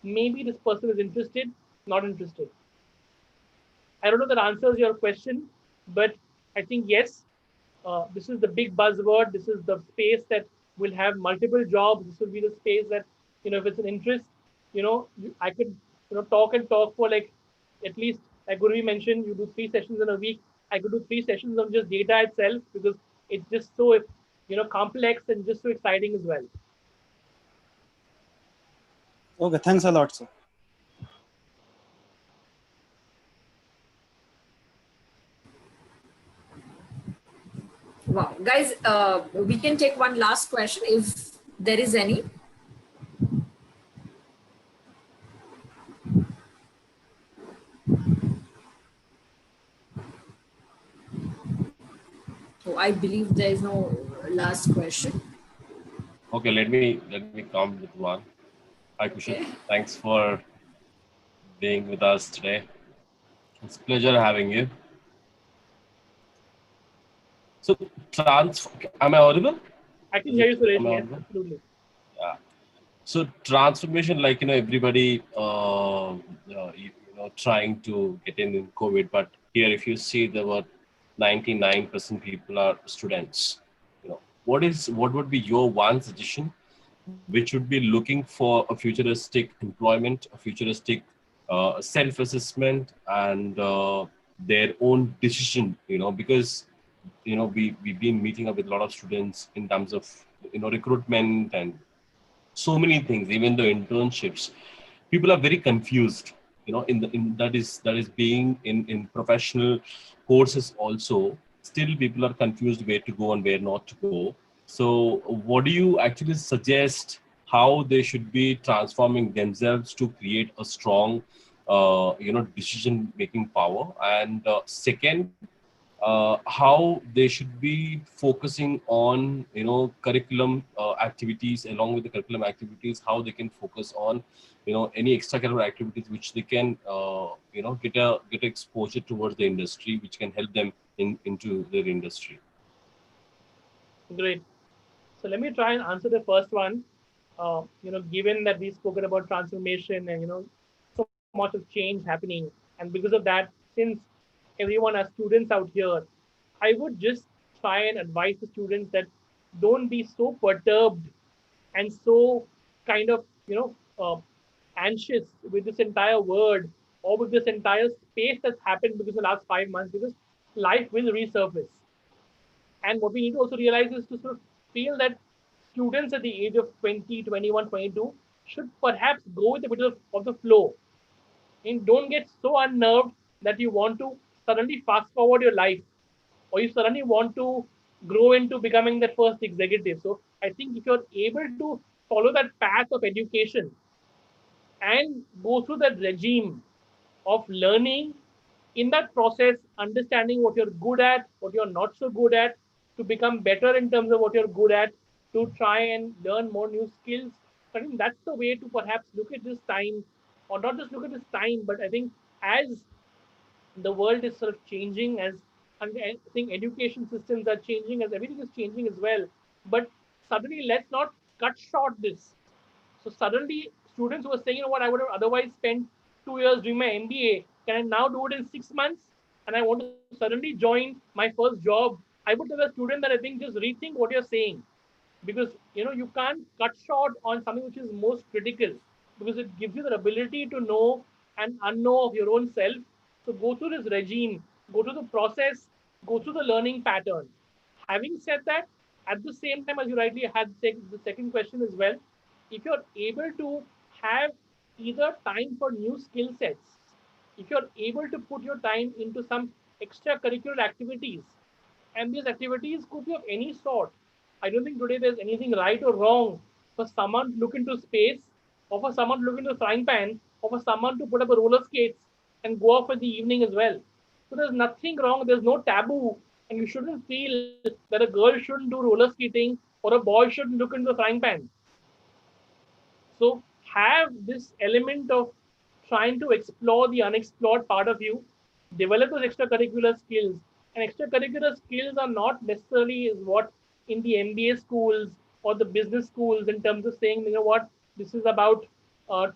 maybe this person is interested, not interested. I don't know if that answers your question, but I think yes, this is the big buzzword. This is the space that will have multiple jobs. This will be the space that, if it's an interest, I could, talk and talk for like at least, like Gurvi mentioned, you do 3 sessions in a week. I could do 3 sessions on just data itself because it's just so, complex and just so exciting as well. Okay, thanks a lot, sir. Wow, guys, we can take one last question if there is any. So I believe there is no last question. Okay, let me come with one. Hi, Kushal. Thanks for being with us today. It's a pleasure having you. So, am I audible? I can hear you, Suresh. Am I Yes, audible? absolutely. Yeah. So transformation, like everybody, trying to get in COVID, but here, if you see, there were 99% people are students. What would be your one suggestion, which would be looking for a futuristic employment, a futuristic self-assessment, and their own decision? Because we've been meeting up with a lot of students in terms of recruitment and so many things, even the internships. People are very confused, in that is being in professional courses also. Still, people are confused where to go and where not to go. So, what do you actually suggest how they should be transforming themselves to create a strong, decision making power? And second, how they should be focusing on curriculum activities, along with the curriculum activities, how they can focus on any extracurricular activities which they can get exposure towards the industry, which can help them into their industry. Great. So let me try and answer the first one. Given that we've spoken about transformation and so much of change happening, and because of that, since everyone as students out here, I would just try and advise the students that don't be so perturbed and so kind of, anxious with this entire word or with this entire space that's happened because the last 5 months, because life will resurface. And what we need to also realize is to sort of feel that students at the age of 20, 21, 22 should perhaps go with a bit of the flow and don't get so unnerved that you want to suddenly fast forward your life or you suddenly want to grow into becoming that first executive. So I think if you're able to follow that path of education and go through that regime of learning, in that process, understanding what you're good at, what you're not so good at, to become better in terms of what you're good at, to try and learn more new skills. I think that's the way to perhaps look at this time, or not just look at this time, but I think as the world is sort of changing, as and I think education systems are changing, as everything is changing as well. But suddenly, let's not cut short this. So suddenly, students who are saying, you know what, I would have otherwise spent 2 years doing my MBA, can I now do it in 6 months? And I want to suddenly join my first job. I would tell a student that I think just rethink what you're saying, because you can't cut short on something which is most critical, because it gives you the ability to know and unknow of your own self. So go through this regime, go through the process, go through the learning pattern. Having said that, at the same time, as you rightly had the second question as well, if you're able to have either time for new skill sets, if you're able to put your time into some extracurricular activities, and these activities could be of any sort. I don't think today there's anything right or wrong for someone to look into space, or for someone to look into a frying pan, or for someone to put up a roller skates and go off in the evening as well. So there's nothing wrong, there's no taboo, and you shouldn't feel that a girl shouldn't do roller skating or a boy shouldn't look into the frying pan. So have this element of trying to explore the unexplored part of you, develop those extracurricular skills. And extracurricular skills are not necessarily is what in the MBA schools or the business schools, in terms of saying, you know what, this is about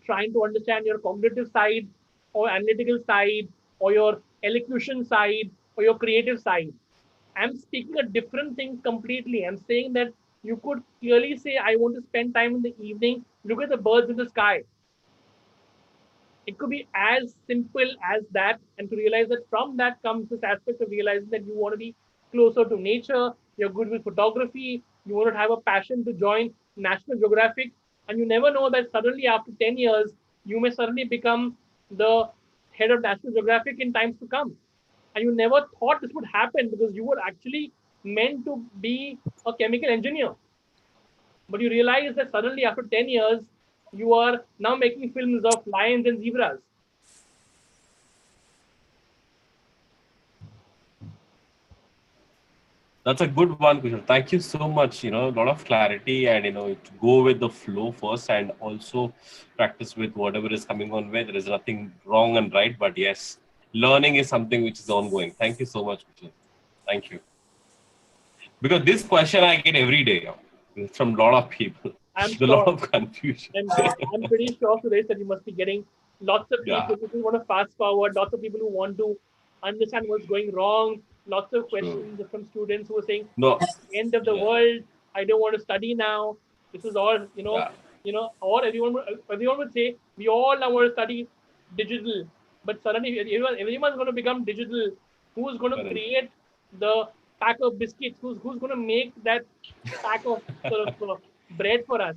trying to understand your cognitive side or analytical side or your elocution side or your creative side. I'm speaking a different thing completely. I'm saying that you could clearly say, I want to spend time in the evening, look at the birds in the sky. It could be as simple as that, and to realize that from that comes this aspect of realizing that you want to be closer to nature, you're good with photography, you want to have a passion to join National Geographic, and you never know that suddenly after 10 years, you may suddenly become the head of National Geographic in times to come. And you never thought this would happen because you were actually meant to be a chemical engineer. But you realize that suddenly after 10 years, you are now making films of lions and zebras. That's a good one, Kushal. Thank you so much. A lot of clarity, and to go with the flow first, and also practice with whatever is coming on way. There is nothing wrong and right, but yes, learning is something which is ongoing. Thank you so much, Kushal. Thank you. Because this question I get every day from a lot of people. I'm A lot sure. of confusion. I'm pretty sure, Suresh, that you must be getting lots of Yeah. people who want to fast forward, lots of people who want to understand what's going wrong, lots of True. questions from students who are saying, No. end of the Yeah. world, I don't want to study now. This is all, Yeah. or everyone would say, we all now want to study digital. But suddenly everyone's going to become digital. Who's going to Correct. create the pack of biscuits? Who's going to make that pack of sort of bread for us?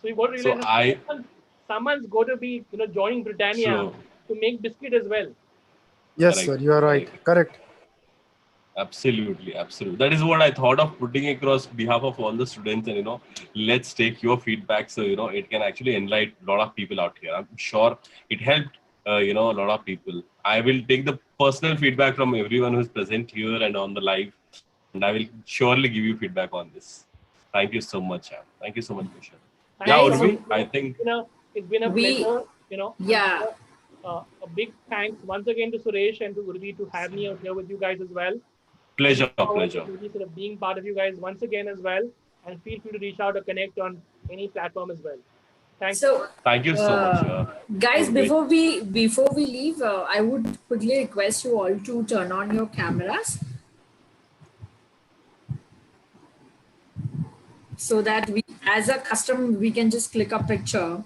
So you got to So realize that someone's got to be, joining Britannia True. to make biscuit as well. Yes, Correct. sir, you are right. Correct. Absolutely, absolutely. That is what I thought of putting across behalf of all the students, and let's take your feedback, so it can actually enlighten a lot of people out here. I'm sure it helped, a lot of people. I will take the personal feedback from everyone who's present here and on the live, and I will surely give you feedback on this. Thank you so much, Am. Thank you so much, Kushal. Yeah, Thanks, Guys, Thomas. Urvi, I think, It's been a we, pleasure, and yeah, a big thanks once again to Suresh and to Urvi to have me out here with you guys as well. I look forward pleasure. to really sort of being part of you guys once again as well. And feel free to reach out or connect on any platform as well. Thanks. So, Thank you so much. guys, Urvi. before we leave, I would quickly request you all to turn on your cameras so that we, as a custom, we can just click a picture.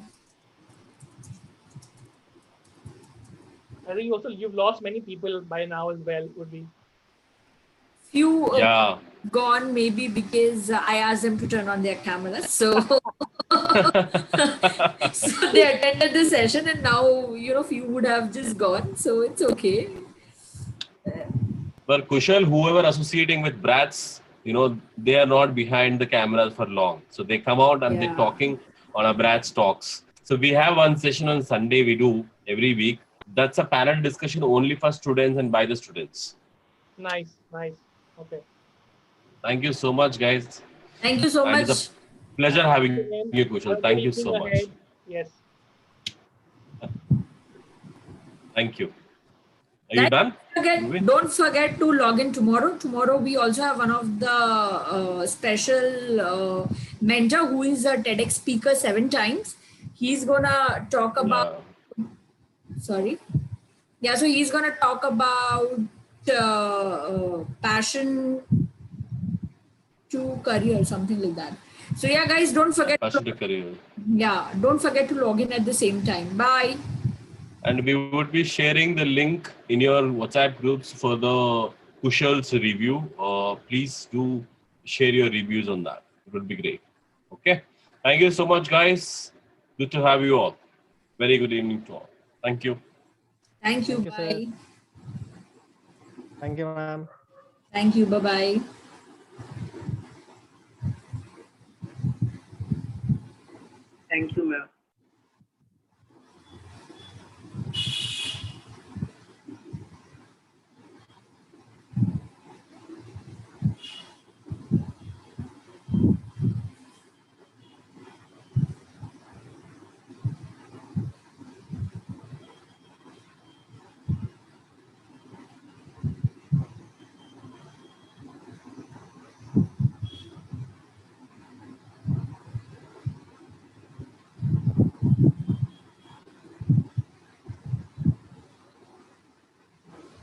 I think also you've lost many people by now as well, would be. Few Yeah. gone maybe because I asked them to turn on their cameras. So, so they attended the session and now, few would have just gone. So it's okay. Well, Kushal, whoever associating with brats, they are not behind the cameras for long. So they come out and they're Yeah. talking on a brats talks. So we have one session on Sunday we do every week. That's a panel discussion only for students and by the students. Nice. Okay. Thank you so much, guys. Thank you so And it's a much. pleasure having Again, you, have Kushal. a good Thank you evening so much. ahead. Yes. Thank you. Are you done? Don't forget to log in tomorrow. Tomorrow we also have one of the special mentor who is a TEDx speaker 7 times. He's gonna talk about. Sorry. Yeah, so he's gonna talk about passion to career, something like that. So yeah, guys, don't forget. Passion to career. Yeah, don't forget to log in at the same time. Bye. And we would be sharing the link in your WhatsApp groups for the Kushal's review. Please do share your reviews on that. It would be great. Okay. Thank you so much, guys. Good to have you all. Very good evening to all. Thank you. Thank you. Thank you, sir. Bye. Thank you, ma'am. Thank you. Bye bye. Thank you, ma'am.